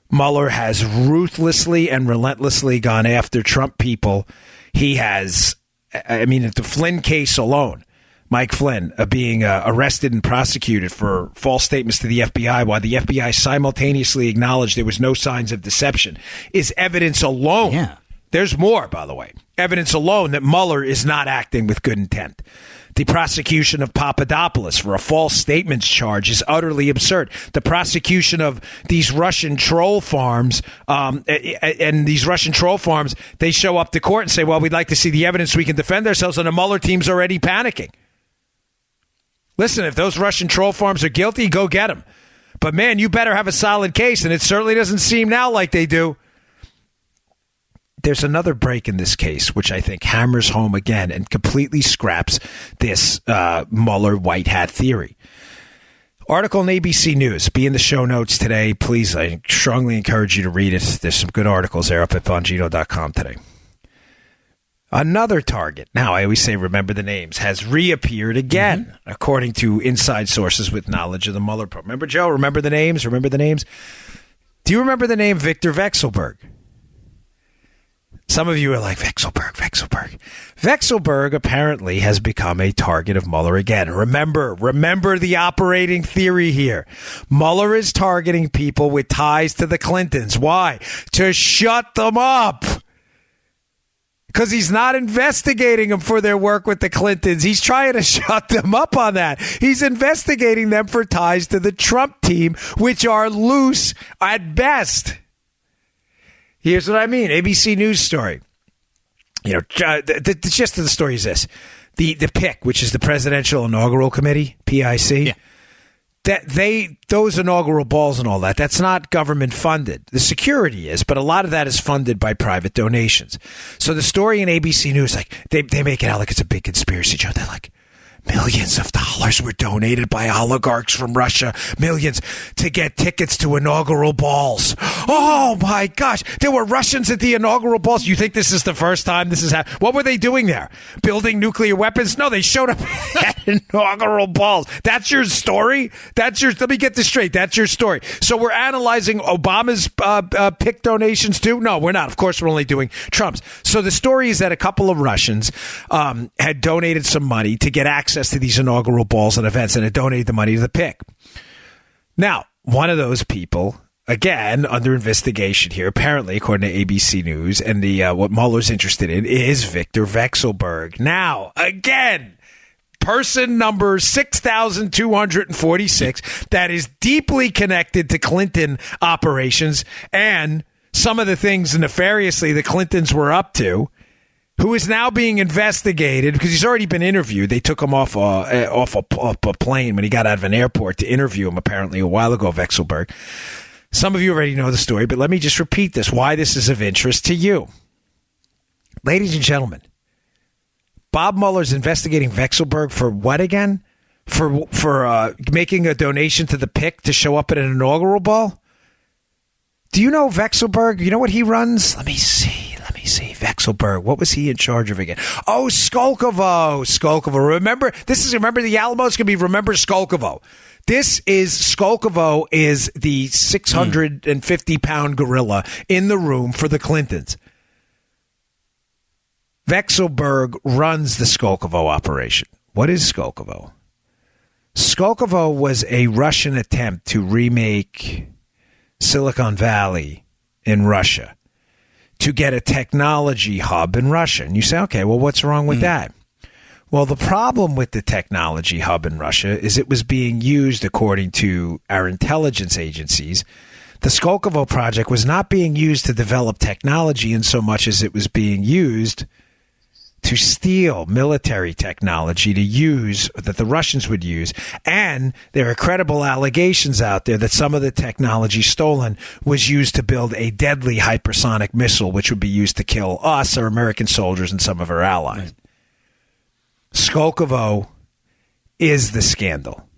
Mueller has ruthlessly and relentlessly gone after Trump people. He has, at the Flynn case alone, Mike Flynn being arrested and prosecuted for false statements to the FBI while the FBI simultaneously acknowledged there was no signs of deception is evidence alone. Yeah. There's more, by the way. Evidence alone that Mueller is not acting with good intent. The prosecution of Papadopoulos for a false statements charge is utterly absurd. The prosecution of these Russian troll farms, and these Russian troll farms, they show up to court and say, well, we'd like to see the evidence so we can defend ourselves, and the Mueller team's already panicking. Listen, if those Russian troll farms are guilty, go get them. But, man, you better have a solid case, and it certainly doesn't seem now like they do. There's another break in this case, which I think hammers home again and completely scraps this Mueller white hat theory. Article in ABC News. Be in the show notes today. Please, I strongly encourage you to read it. There's some good articles there up at Bongino.com today. Another target, now I always say remember the names, has reappeared again, according to inside sources with knowledge of the Mueller probe. Remember, Joe? Remember the names? Do you remember the name Victor Vexelberg? Some of you are like, Vexelberg. Vexelberg apparently has become a target of Mueller again. Remember the operating theory here. Mueller is targeting people with ties to the Clintons. Why? To shut them up. Because he's not investigating them for their work with the Clintons. He's trying to shut them up on that. He's investigating them for ties to the Trump team, which are loose at best. Here's what I mean. ABC News story. The gist of the story is this. The PIC, which is the Presidential Inaugural Committee, PIC, those inaugural balls and all that, that's not government funded. The security is, but a lot of that is funded by private donations. So the story in ABC News, like they make it out like it's a big conspiracy, Joe. They're like, millions of dollars were donated by oligarchs from Russia, millions, to get tickets to inaugural balls. Oh, my gosh. There were Russians at the inaugural balls. You think this is the first time this is happening? What were they doing there? Building nuclear weapons? No, they showed up at inaugural balls. That's your story? Let me get this straight. That's your story. So we're analyzing Obama's PIC donations too? No, we're not. Of course, we're only doing Trump's. So the story is that a couple of Russians had donated some money to get access to these inaugural balls and events, and had donated the money to the PIC. Now, one of those people, again, under investigation here, apparently, according to ABC News, and what Mueller's interested in, is Victor Vexelberg. Now, again, person number 6,246 that is deeply connected to Clinton operations and some of the things nefariously the Clintons were up to, who is now being investigated because he's already been interviewed. They took him off a plane when he got out of an airport to interview him, apparently, a while ago, Vexelberg. Some of you already know the story, but let me just repeat this, why this is of interest to you. Ladies and gentlemen, Bob Mueller's investigating Vexelberg for what again? For making a donation to the PIC to show up at an inaugural ball? Do you know Vexelberg? You know what he runs? Let me see. Vexelberg. What was he in charge of again? Oh, Skolkovo. Remember the Alamo? It's going to be remember Skolkovo. Skolkovo is the 650-pound gorilla in the room for the Clintons. Vexelberg runs the Skolkovo operation. What is Skolkovo? Skolkovo was a Russian attempt to remake Silicon Valley in Russia, to get a technology hub in Russia. And you say, okay, well, what's wrong with that? Well, the problem with the technology hub in Russia is it was being used, according to our intelligence agencies. The Skolkovo project was not being used to develop technology in so much as it was being used to steal military technology to use, that the Russians would use. And there are credible allegations out there that some of the technology stolen was used to build a deadly hypersonic missile, which would be used to kill us, our American soldiers, and some of our allies. Skolkovo is the scandal.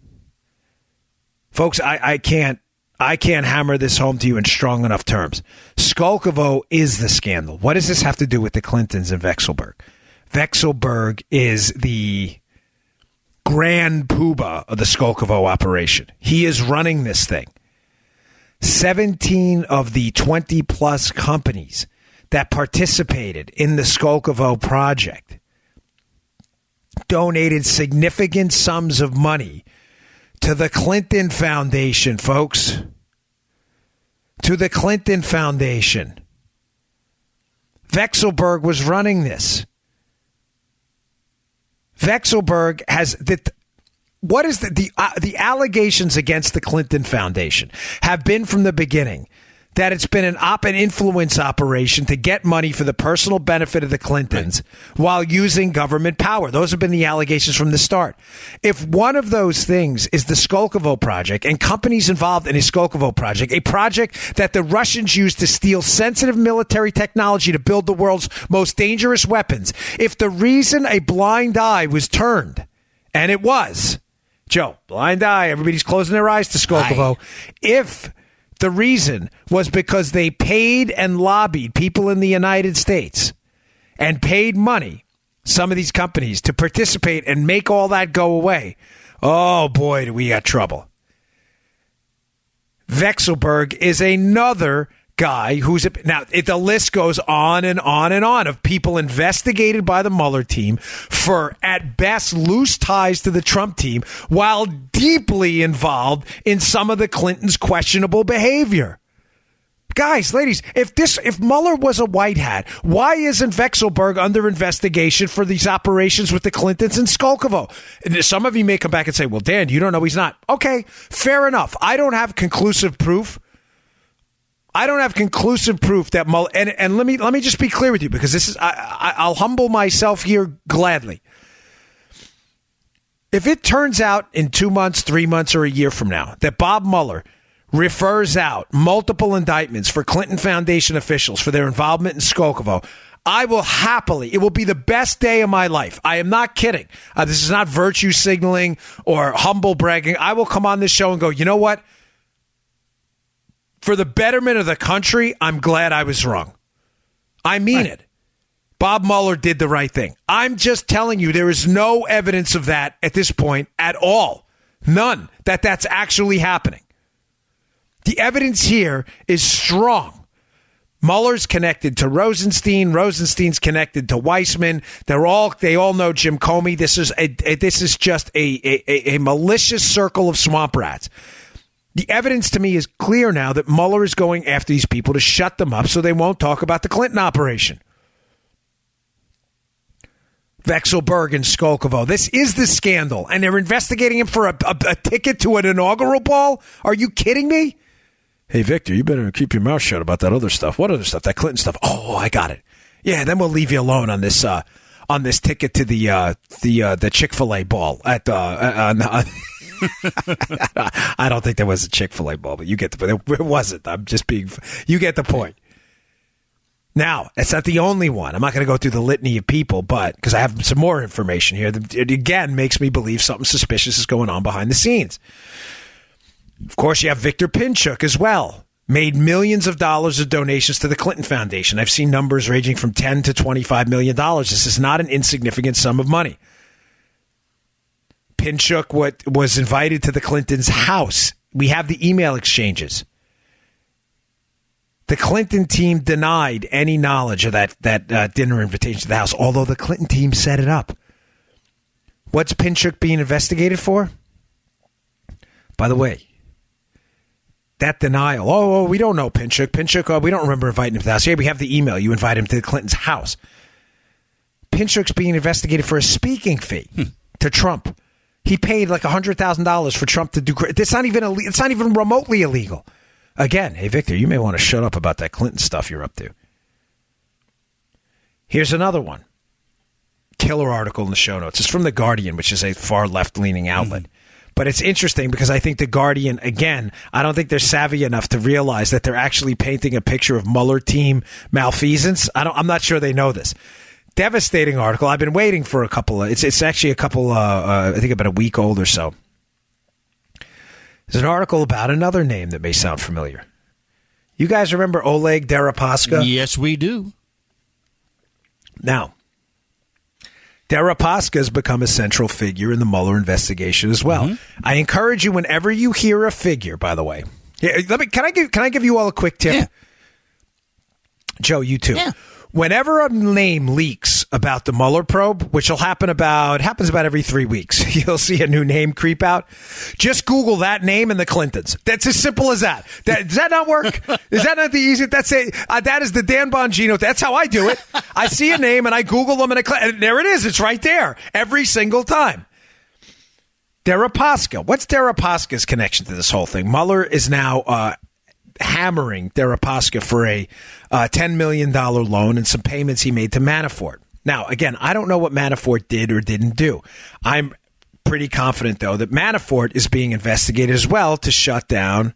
Folks, I can't hammer this home to you in strong enough terms. Skolkovo is the scandal. What does this have to do with the Clintons and Vexelberg? Vexelberg is the grand poobah of the Skolkovo operation. He is running this thing. 17 of the 20-plus companies that participated in the Skolkovo project donated significant sums of money to the Clinton Foundation, folks. To the Clinton Foundation. Vexelberg was running this. Vexelberg has what is the allegations against the Clinton Foundation have been from the beginning that it's been an influence operation to get money for the personal benefit of the Clintons while using government power. Those have been the allegations from the start. If one of those things is the Skolkovo project and companies involved in a Skolkovo project, a project that the Russians used to steal sensitive military technology to build the world's most dangerous weapons, if the reason a blind eye was turned, and it was, Joe, blind eye, everybody's closing their eyes to Skolkovo, if the reason was because they paid and lobbied people in the United States and paid money, some of these companies, to participate and make all that go away. Oh, boy, do we got trouble. Vexelberg is another guy who's the list goes on and on and on of people investigated by the Mueller team for, at best, loose ties to the Trump team while deeply involved in some of the Clintons' questionable behavior. Guys, ladies, if Mueller was a white hat, why isn't Vexelberg under investigation for these operations with the Clintons and Skolkovo? And some of you may come back and say, well, Dan, you don't know he's not. Okay, fair enough. I don't have conclusive proof. That Mueller, and let me just be clear with you, because this is I'll humble myself here gladly. If it turns out in 2 months, 3 months, or a year from now that Bob Mueller refers out multiple indictments for Clinton Foundation officials for their involvement in Skolkovo, I will happily, it will be the best day of my life. I am not kidding. This is not virtue signaling or humble bragging. I will come on this show and go, you know what? For the betterment of the country, I'm glad I was wrong. I mean it. Bob Mueller did the right thing. I'm just telling you, there is no evidence of that at this point at all. None. That's actually happening. The evidence here is strong. Mueller's connected to Rosenstein. Rosenstein's connected to Weissman. They all know Jim Comey. This is just a malicious circle of swamp rats. The evidence to me is clear now that Mueller is going after these people to shut them up so they won't talk about the Clinton operation. Vexelberg and Skolkovo. This is the scandal, and they're investigating him for a ticket to an inaugural ball? Are you kidding me? Hey, Victor, you better keep your mouth shut about that other stuff. What other stuff? That Clinton stuff. Oh, I got it. Yeah, then we'll leave you alone on this ticket to the Chick-fil-A ball at I don't think there was a Chick-fil-A ball, but you get the point. It wasn't. I'm just being. You get the point. Now, that's not the only one. I'm not going to go through the litany of people, but because I have some more information here, it again makes me believe something suspicious is going on behind the scenes. Of course, you have Victor Pinchuk as well. Made millions of dollars of donations to the Clinton Foundation. I've seen numbers ranging from $10 to $25 million. This is not an insignificant sum of money. Pinchuk was invited to the Clintons' house. We have the email exchanges. The Clinton team denied any knowledge of that dinner invitation to the house, although the Clinton team set it up. What's Pinchuk being investigated for? By the way, that denial. Oh, we don't know Pinchuk. Pinchuk, we don't remember inviting him to the house. Yeah, we have the email. You invite him to the Clinton's house. Pinchuk's being investigated for a speaking fee to Trump. He paid like $100,000 for Trump to do. It's not even remotely illegal. Again, hey, Victor, you may want to shut up about that Clinton stuff you're up to. Here's another one. Killer article in the show notes. It's from The Guardian, which is a far left-leaning outlet. But it's interesting because I think The Guardian, again, I don't think they're savvy enough to realize that they're actually painting a picture of Mueller team malfeasance. I'm not sure they know this. Devastating article. I've been waiting for a couple of, it's actually a couple, I think about a week old or so. There's an article about another name that may sound familiar. You guys remember Oleg Deripaska? Yes, we do. Now, Deripaska has become a central figure in the Mueller investigation as well. Mm-hmm. I encourage you, whenever you hear a figure, by the way. Yeah, can I give you all a quick tip? Yeah. Joe, you too. Yeah. Whenever a name leaks about the Mueller probe, which happens about every 3 weeks, you'll see a new name creep out. Just Google that name and the Clintons. That's as simple as that. Does that not work? Is that not the easiest? That is the Dan Bongino. That's how I do it. I see a name and I Google them and there it is. It's right there every single time. Deripaska. What's Deripaska's connection to this whole thing? Mueller is now hammering Deripaska for a $10 million loan and some payments he made to Manafort. Now, again, I don't know what Manafort did or didn't do. I'm pretty confident, though, that Manafort is being investigated as well to shut down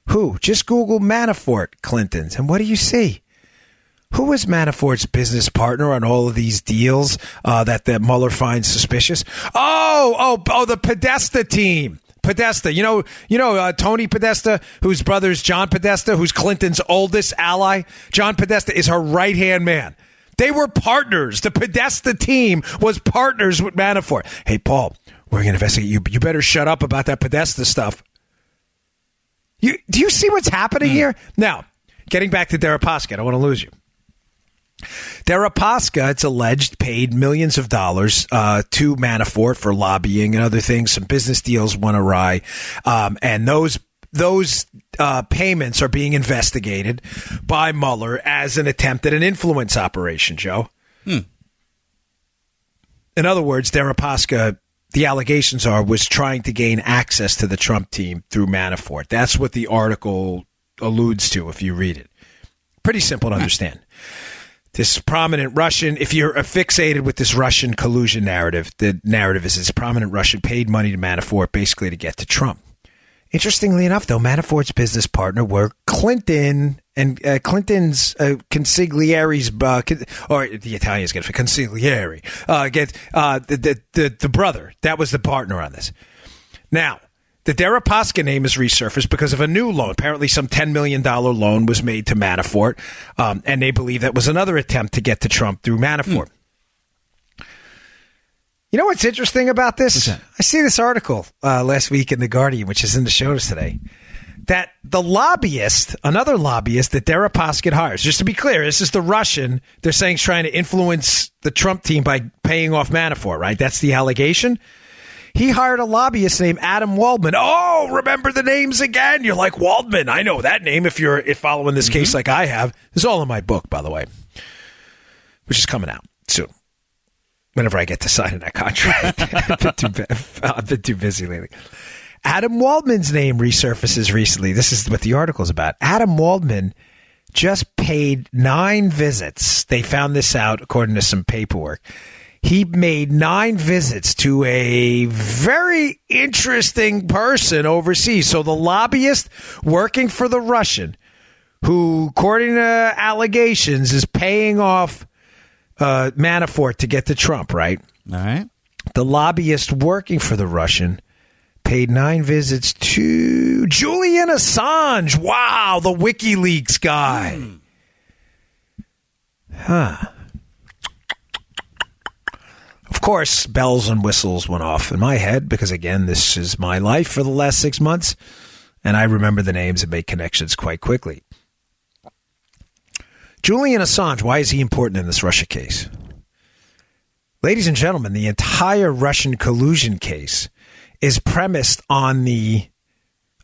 who? Just Google Manafort Clintons, and what do you see? Who was Manafort's business partner on all of these deals that Mueller finds suspicious? Oh, the Podesta team. Podesta, you know Tony Podesta, whose brother is John Podesta, who's Clinton's oldest ally. John Podesta is her right-hand man. They were partners. The Podesta team was partners with Manafort. Hey, Paul, we're going to investigate you. You better shut up about that Podesta stuff. Do you see what's happening here? Now, getting back to Deripaska, I don't want to lose you. Deripaska, it's alleged, paid millions of dollars to Manafort for lobbying and other things. Some business deals went awry, and those payments are being investigated by Mueller as an attempt at an influence operation, Joe. In other words, Deripaska, the allegations are, was trying to gain access to the Trump team through Manafort. That's what the article alludes to if you read it. Pretty simple to understand. This prominent Russian, if you're fixated with this Russian collusion narrative, the narrative is this prominent Russian paid money to Manafort basically to get to Trump. Interestingly enough, though, Manafort's business partner were Clinton and Clinton's consiglieri's, or the Italians get it, consigliere, the brother. That was the partner on this. Now, the Deripaska name has resurfaced because of a new loan. Apparently, some $10 million loan was made to Manafort, and they believe that was another attempt to get to Trump through Manafort. You know what's interesting about this? I see this article last week in The Guardian, which is in the show notes today, that the lobbyist, another lobbyist that Deripaska hires, just to be clear, this is the Russian, they're saying is trying to influence the Trump team by paying off Manafort, right? That's the allegation. He hired a lobbyist named Adam Waldman. Oh, remember the names again? You're like, Waldman, I know that name if you're following this case like I have. This is all in my book, by the way, which is coming out soon. Whenever I get to sign that contract. I've been too busy lately. Adam Waldman's name resurfaces recently. This is what the article's about. Adam Waldman just paid 9 visits. They found this out according to some paperwork. He made 9 visits to a very interesting person overseas. So the lobbyist working for the Russian, who, according to allegations, is paying off Manafort to get to Trump, right? All right. The lobbyist working for the Russian paid 9 visits to Julian Assange. Wow, the WikiLeaks guy. Of course, bells and whistles went off in my head because, again, this is my life for the last 6 months, and I remember the names and make connections quite quickly. Julian Assange, why is he important in this Russia case? Ladies and gentlemen, the entire Russian collusion case is premised on the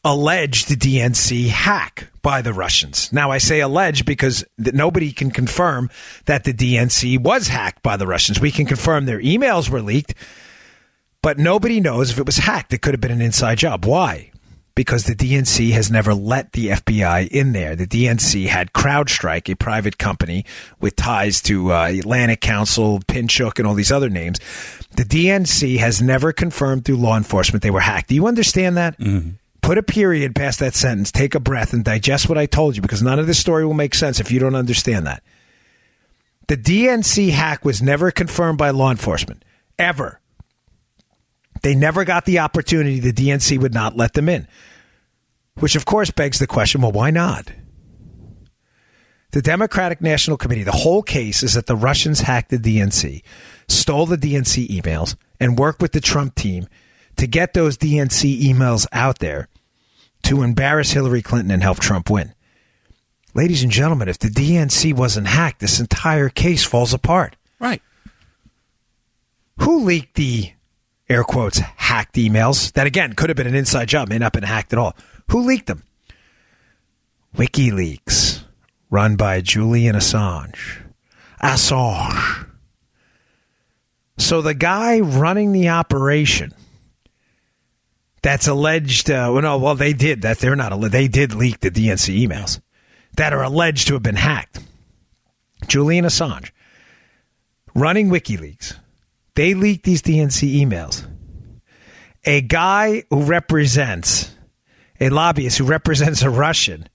alleged DNC hack by the Russians. Now, I say alleged because nobody can confirm that the DNC was hacked by the Russians. We can confirm their emails were leaked, but nobody knows if it was hacked. It could have been an inside job. Why? Because the DNC has never let the FBI in there. The DNC had CrowdStrike, a private company with ties to Atlantic Council, Pinchuk, and all these other names. The DNC has never confirmed through law enforcement they were hacked. Do you understand that? Mm-hmm. Put a period past that sentence, take a breath, and digest what I told you, because none of this story will make sense if you don't understand that. The DNC hack was never confirmed by law enforcement, ever. They never got the opportunity. The DNC would not let them in, which, of course, begs the question, well, why not? The Democratic National Committee, the whole case is that the Russians hacked the DNC, stole the DNC emails, and worked with the Trump team to get those DNC emails out there to embarrass Hillary Clinton and help Trump win. Ladies and gentlemen, if the DNC wasn't hacked, this entire case falls apart. Right. Who leaked the, air quotes, hacked emails? That, again, could have been an inside job, may not have been hacked at all. Who leaked them? WikiLeaks, run by Julian Assange. So the guy running the operation that's alleged, they did that. They're not. They did leak the DNC emails that are alleged to have been hacked. Julian Assange, running WikiLeaks, they leaked these DNC emails. A guy who represents, a lobbyist who represents a Russian,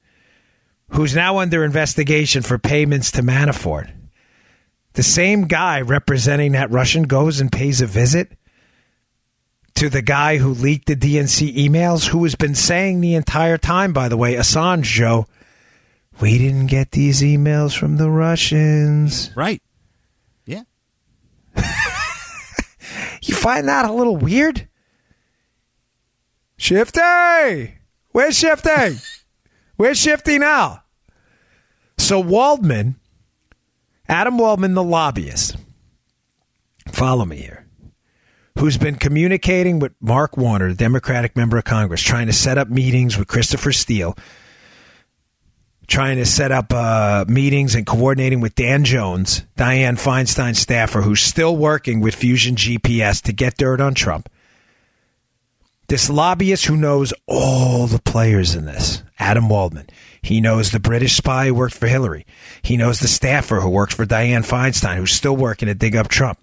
who's now under investigation for payments to Manafort. The same guy representing that Russian goes and pays a visit to the guy who leaked the DNC emails, who has been saying the entire time, by the way, Assange, Joe, we didn't get these emails from the Russians. Right. Yeah. You find that a little weird? Shifty! Where's Shifty? Where's Shifty now? So Adam Waldman, the lobbyist, follow me here, who's been communicating with Mark Warner, the Democratic member of Congress, trying to set up meetings with Christopher Steele, trying to set up meetings and coordinating with Dan Jones, Dianne Feinstein's staffer, who's still working with Fusion GPS to get dirt on Trump. This lobbyist who knows all the players in this, Adam Waldman. He knows the British spy who worked for Hillary. He knows the staffer who works for Dianne Feinstein, who's still working to dig up Trump.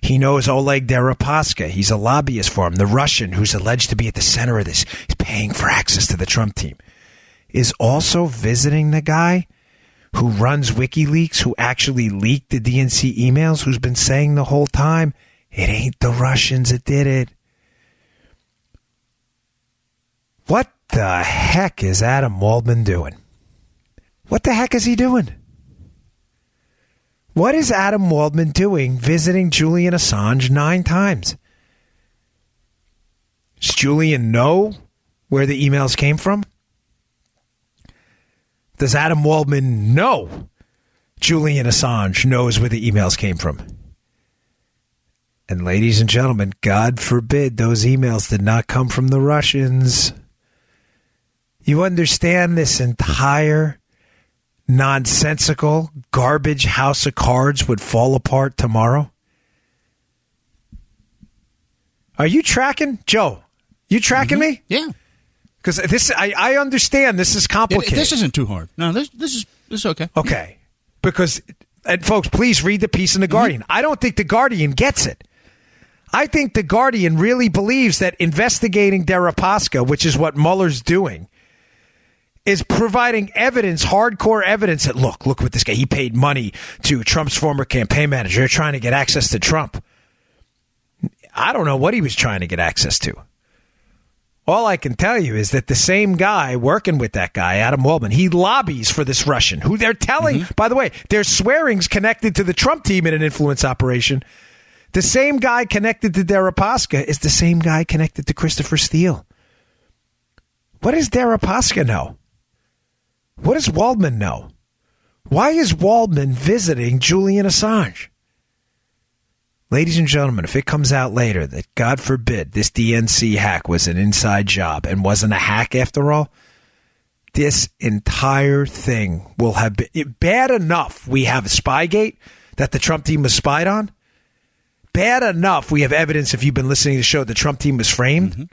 He knows Oleg Deripaska. He's a lobbyist for him. The Russian who's alleged to be at the center of this, he's paying for access to the Trump team, is also visiting the guy who runs WikiLeaks, who actually leaked the DNC emails, who's been saying the whole time, it ain't the Russians that did it. What the heck is Adam Waldman doing? What the heck is he doing? What is Adam Waldman doing visiting Julian Assange 9 times? Does Julian know where the emails came from? Does Adam Waldman know Julian Assange knows where the emails came from? And ladies and gentlemen, God forbid those emails did not come from the Russians. You understand this entire nonsensical garbage house of cards would fall apart tomorrow? Are you tracking, Joe? You tracking me? Yeah. Because this, I understand this is complicated. This isn't too hard. No, this is okay. Okay. Because, and folks, please read the piece in The Guardian. I don't think The Guardian gets it. I think The Guardian really believes that investigating Deripaska, which is what Mueller's doing, is providing evidence, hardcore evidence that, look what this guy, he paid money to Trump's former campaign manager. They're trying to get access to Trump. I don't know what he was trying to get access to. All I can tell you is that the same guy working with that guy, Adam Waldman, he lobbies for this Russian, who they're telling, by the way, there's swearings connected to the Trump team in an influence operation. The same guy connected to Deripaska is the same guy connected to Christopher Steele. What does Deripaska know? What does Waldman know? Why is Waldman visiting Julian Assange? Ladies and gentlemen, if it comes out later that, God forbid, this DNC hack was an inside job and wasn't a hack after all, this entire thing will have been bad enough. We have Spygate that the Trump team was spied on. Bad enough we have evidence, if you've been listening to the show, the Trump team was framed.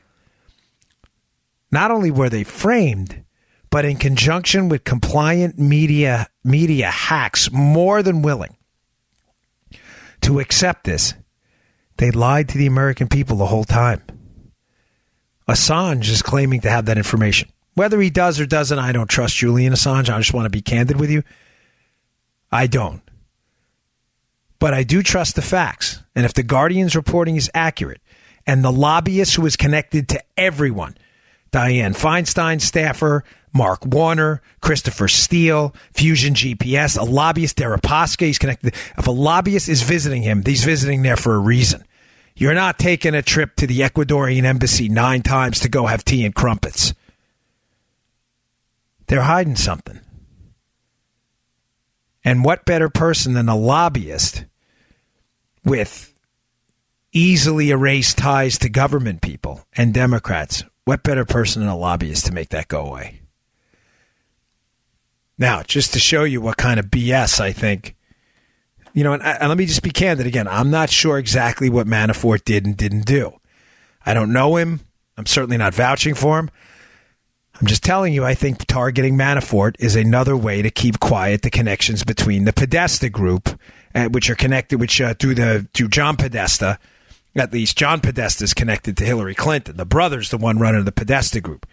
Not only were they framed, but in conjunction with compliant media hacks, more than willing to accept this, they lied to the American people the whole time. Assange is claiming to have that information. Whether he does or doesn't, I don't trust Julian Assange. I just want to be candid with you. I don't. But I do trust the facts. And if the Guardian's reporting is accurate, and the lobbyist who is connected to everyone, Dianne Feinstein staffer, Mark Warner, Christopher Steele, Fusion GPS, a lobbyist, Deripaska, he's connected. If a lobbyist is visiting him, he's visiting there for a reason. You're not taking a trip to the Ecuadorian embassy 9 times to go have tea and crumpets. They're hiding something. And what better person than a lobbyist with easily erased ties to government people and Democrats? What better person than a lobbyist to make that go away? Now, just to show you what kind of BS I think, and let me just be candid again. I'm not sure exactly what Manafort did and didn't do. I don't know him. I'm certainly not vouching for him. I'm just telling you, I think targeting Manafort is another way to keep quiet the connections between the Podesta group, which are connected, through John Podesta. At least John Podesta is connected to Hillary Clinton. The brother's the one running the Podesta group.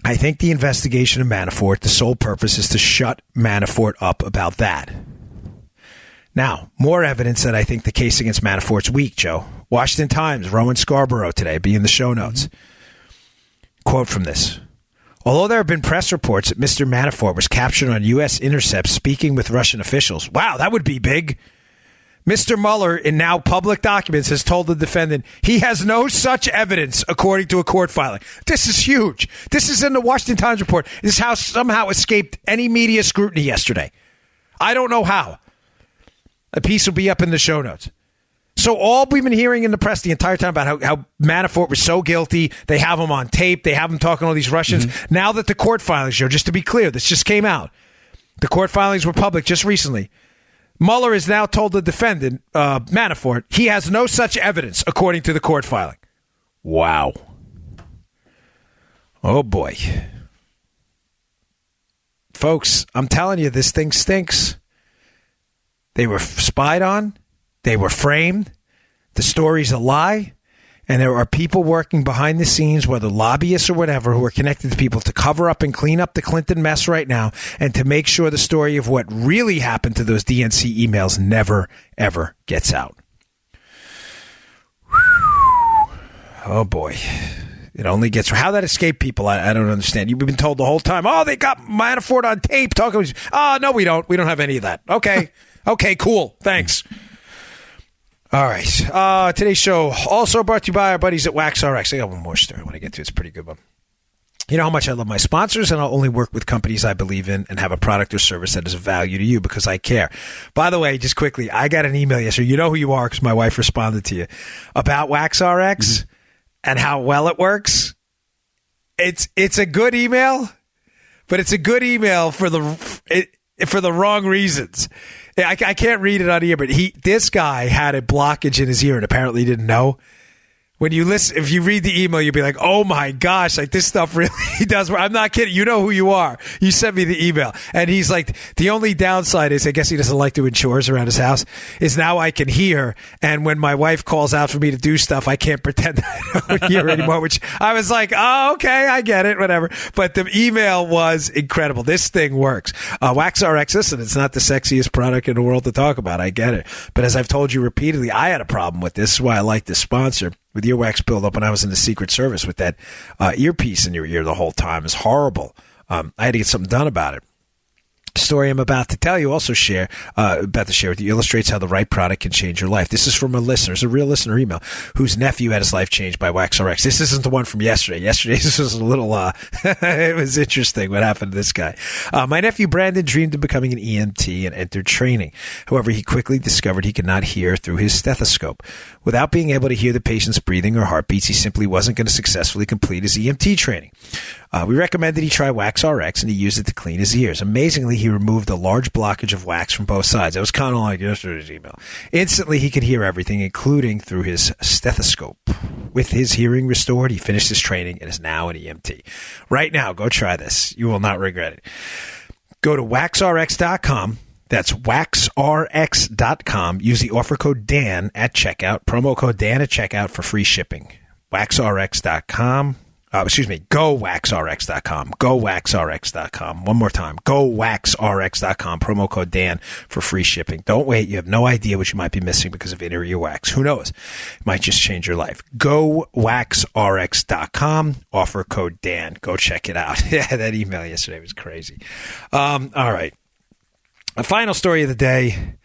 I think the investigation of Manafort, the sole purpose is to shut Manafort up about that. Now, more evidence that I think the case against Manafort's weak, Joe. Washington Times, Rowan Scarborough today, be in the show notes. Quote from this. Although there have been press reports that Mr. Manafort was captured on U.S. intercepts speaking with Russian officials. Wow, that would be big. Mr. Mueller, in now public documents, has told the defendant he has no such evidence, according to a court filing. This is huge. This is in the Washington Times report. This house somehow escaped any media scrutiny yesterday. I don't know how. A piece will be up in the show notes. So all we've been hearing in the press the entire time about how Manafort was so guilty, they have him on tape, they have him talking to all these Russians. Mm-hmm. Now that the court filings, Joe, just to be clear, this just came out. The court filings were public just recently. Mueller has now told the defendant, Manafort, he has no such evidence, according to the court filing. Wow. Oh, boy. Folks, I'm telling you, this thing stinks. They were spied on. They were framed. The story's a lie. And there are people working behind the scenes, whether lobbyists or whatever, who are connected to people to cover up and clean up the Clinton mess right now and to make sure the story of what really happened to those DNC emails never, ever gets out. Oh, boy. It only gets... How that escaped people, I don't understand. You've been told the whole time, oh, they got Manafort on tape talking... Oh, no, we don't. We don't have any of that. Okay. Okay, cool. Thanks. All right. Today's show also brought to you by our buddies at WaxRx. I got one more story I want to get to. It's a pretty good one. You know how much I love my sponsors, and I'll only work with companies I believe in and have a product or service that is of value to you because I care. By the way, just quickly, I got an email yesterday. You know who you are because my wife responded to you about WaxRx and how well it works. It's a good email, but it's a good email for the wrong reasons. I can't read it on here, but this guy had a blockage in his ear and apparently didn't know. When you listen, if you read the email, you'll be like, oh my gosh, like this stuff really does work. I'm not kidding. You know who you are. You sent me the email. And he's like, the only downside is, I guess he doesn't like doing chores around his house, is now I can hear. And when my wife calls out for me to do stuff, I can't pretend I don't hear anymore, which I was like, oh, okay, I get it, whatever. But the email was incredible. This thing works. WaxRx, listen, it's not the sexiest product in the world to talk about. I get it. But as I've told you repeatedly, I had a problem with this. This is why I like this sponsor. With earwax buildup when I was in the Secret Service with that earpiece in your ear the whole time is horrible. I had to get something done about it. The story I'm about to tell you, also about to share with you, illustrates how the right product can change your life. This is from a listener, it's a real listener email, whose nephew had his life changed by WaxRx. This isn't the one from yesterday. This was a little, it was interesting what happened to this guy. My nephew Brandon dreamed of becoming an EMT and entered training. However, he quickly discovered he could not hear through his stethoscope. Without being able to hear the patient's breathing or heartbeats, he simply wasn't going to successfully complete his EMT training. We recommended he try WaxRx, and he used it to clean his ears. Amazingly, he removed a large blockage of wax from both sides. It was kind of like yesterday's email. Instantly, he could hear everything, including through his stethoscope. With his hearing restored, he finished his training and is now an EMT. Right now, go try this. You will not regret it. Go to waxrx.com. That's waxrx.com. Use the offer code Dan at checkout. Promo code Dan at checkout for free shipping. Waxrx.com. Go waxrx.com. Go waxrx.com. One more time. Go waxrx.com. Promo code Dan for free shipping. Don't wait. You have no idea what you might be missing because of inner earwax. Who knows? It might just change your life. Go waxrx.com. Offer code Dan. Go check it out. Yeah, that email yesterday was crazy. All right. A final story of the day.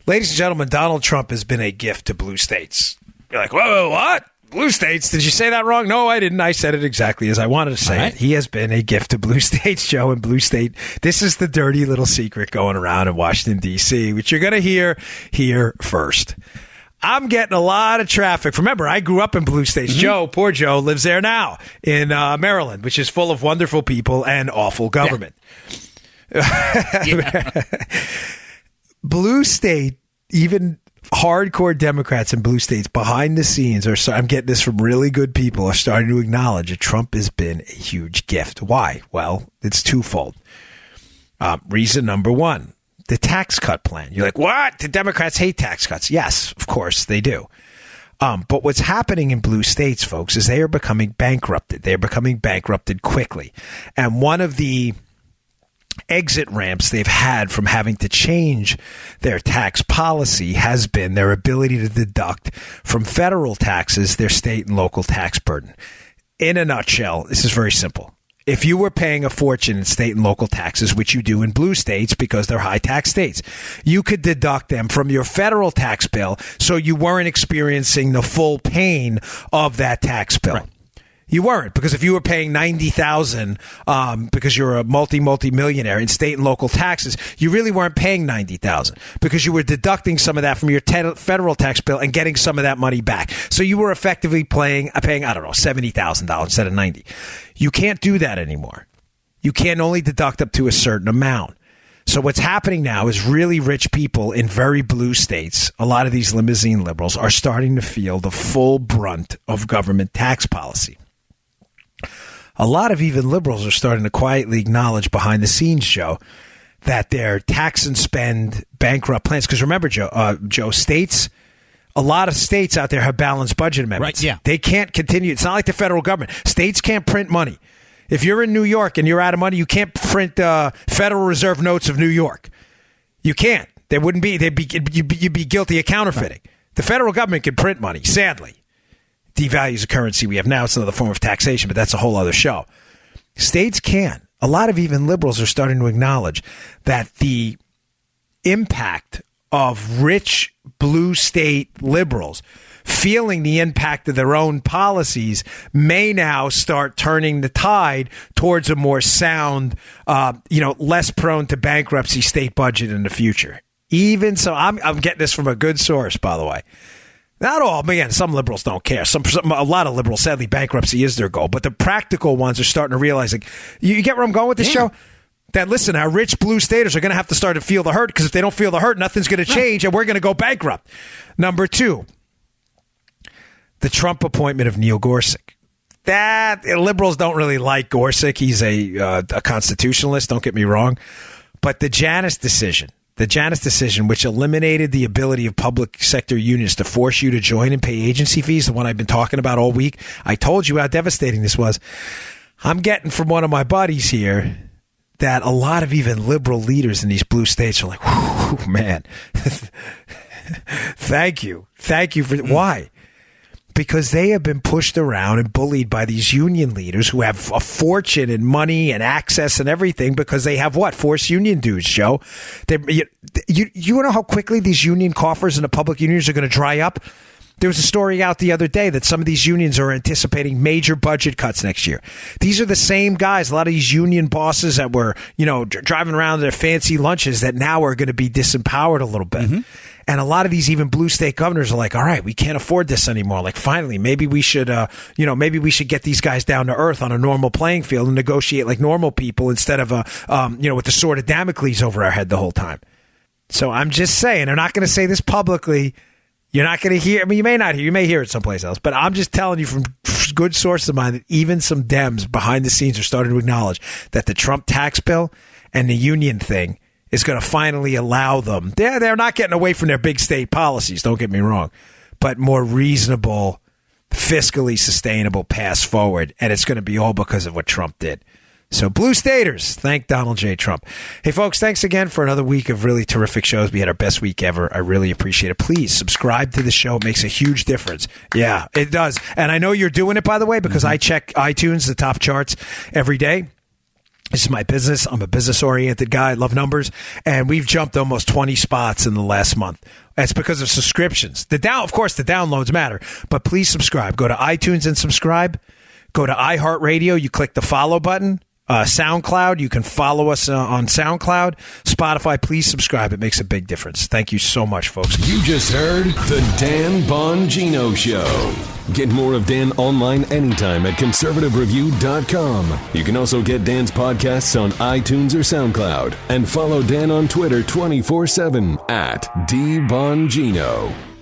Ladies and gentlemen, Donald Trump has been a gift to blue states. You're like, whoa, what? Blue states? Did you say that wrong? No, I didn't. I said it exactly as I wanted to say it. He has been a gift to blue states, Joe, and blue state. This is the dirty little secret going around in Washington, D.C., which you're going to hear here first. I'm getting a lot of traffic. Remember, I grew up in blue states. Mm-hmm. Joe, poor Joe, lives there now in Maryland, which is full of wonderful people and awful government. Yeah. Blue state, even hardcore Democrats in blue states behind the scenes I'm getting this from really good people, are starting to acknowledge that Trump has been a huge gift. Why? Well, it's twofold. Reason number one, the tax cut plan. You're like, what? The Democrats hate tax cuts. Yes, of course they do. But what's happening in blue states, folks, is they are becoming bankrupted. They are becoming bankrupted quickly. And one of the exit ramps they've had from having to change their tax policy has been their ability to deduct from federal taxes their state and local tax burden. In a nutshell, this is very simple. if you were paying a fortune in state and local taxes, which you do in blue states because they're high tax states, you could deduct them from your federal tax bill so you weren't experiencing the full pain of that tax bill. Right. You weren't, because if you were paying $90,000 because you're a multi-millionaire in state and local taxes, you really weren't paying $90,000 because you were deducting some of that from your federal tax bill and getting some of that money back. So you were effectively paying I don't know, $70,000 instead of $90,000. You can't do that anymore. You can only deduct up to a certain amount. So what's happening now is really rich people in very blue states, a lot of these limousine liberals, are starting to feel the full brunt of government tax policy. A lot of even liberals are starting to quietly acknowledge behind the scenes, Joe, that their tax and spend bankrupt plans. Because remember, Joe, states, a lot of states out there have balanced budget amendments. Right, yeah. They can't continue. It's not like the federal government. States can't print money. If you're in New York and you're out of money, you can't print Federal Reserve notes of New York. You can't. There wouldn't be. You'd be guilty of counterfeiting. Right. The federal government can print money, sadly. Devalues the currency we have now. It's another form of taxation, but that's a whole other show. States can. A lot of even liberals are starting to acknowledge that the impact of rich blue state liberals feeling the impact of their own policies may now start turning the tide towards a more sound, less prone to bankruptcy state budget in the future. Even so, I'm getting this from a good source, by the way. Not all, but again, some liberals don't care. A lot of liberals, sadly, bankruptcy is their goal. But the practical ones are starting to realize, like, you get where I'm going with this show? That, listen, our rich blue staters are going to have to start to feel the hurt, because if they don't feel the hurt, nothing's going to change, and we're going to go bankrupt. Number two, the Trump appointment of Neil Gorsuch. That liberals don't really like Gorsuch. He's a constitutionalist, don't get me wrong. But the Janus decision, which eliminated the ability of public sector unions to force you to join and pay agency fees, the one I've been talking about all week. I told you how devastating this was. I'm getting from one of my buddies here that a lot of even liberal leaders in these blue states are like, whew, man, thank you. Why? Because they have been pushed around and bullied by these union leaders who have a fortune and money and access and everything because they have what? Forced union dues, Joe. You know how quickly these union coffers and the public unions are going to dry up? There was a story out the other day that some of these unions are anticipating major budget cuts next year. These are the same guys, a lot of these union bosses that were, driving around their fancy lunches that now are going to be disempowered a little bit. Mm-hmm. And a lot of these even blue state governors are like, all right, we can't afford this anymore. Like, finally, maybe we should, get these guys down to earth on a normal playing field and negotiate like normal people instead of, with the sword of Damocles over our head the whole time. So I'm just saying, they're not going to say this publicly. You're not going to hear, you may not hear, you may hear it someplace else, but I'm just telling you from good sources of mine that even some Dems behind the scenes are starting to acknowledge that the Trump tax bill and the union thing is going to finally allow them. They're not getting away from their big state policies, don't get me wrong, but more reasonable, fiscally sustainable paths forward. And it's going to be all because of what Trump did. So blue staters, thank Donald J. Trump. Hey, folks, thanks again for another week of really terrific shows. We had our best week ever. I really appreciate it. Please subscribe to the show. It makes a huge difference. Yeah, it does. And I know you're doing it, by the way, because I check iTunes, the top charts, every day. This is my business. I'm a business-oriented guy. I love numbers. And we've jumped almost 20 spots in the last month. That's because of subscriptions. Of course, the downloads matter. But please subscribe. Go to iTunes and subscribe. Go to iHeartRadio. You click the follow button. SoundCloud, you can follow us on SoundCloud. Spotify, please subscribe. It makes a big difference. Thank you so much, folks. You just heard the Dan Bongino Show. Get more of Dan online anytime at conservativereview.com. You can also get Dan's podcasts on iTunes or SoundCloud. And follow Dan on Twitter 24/7 at DBongino.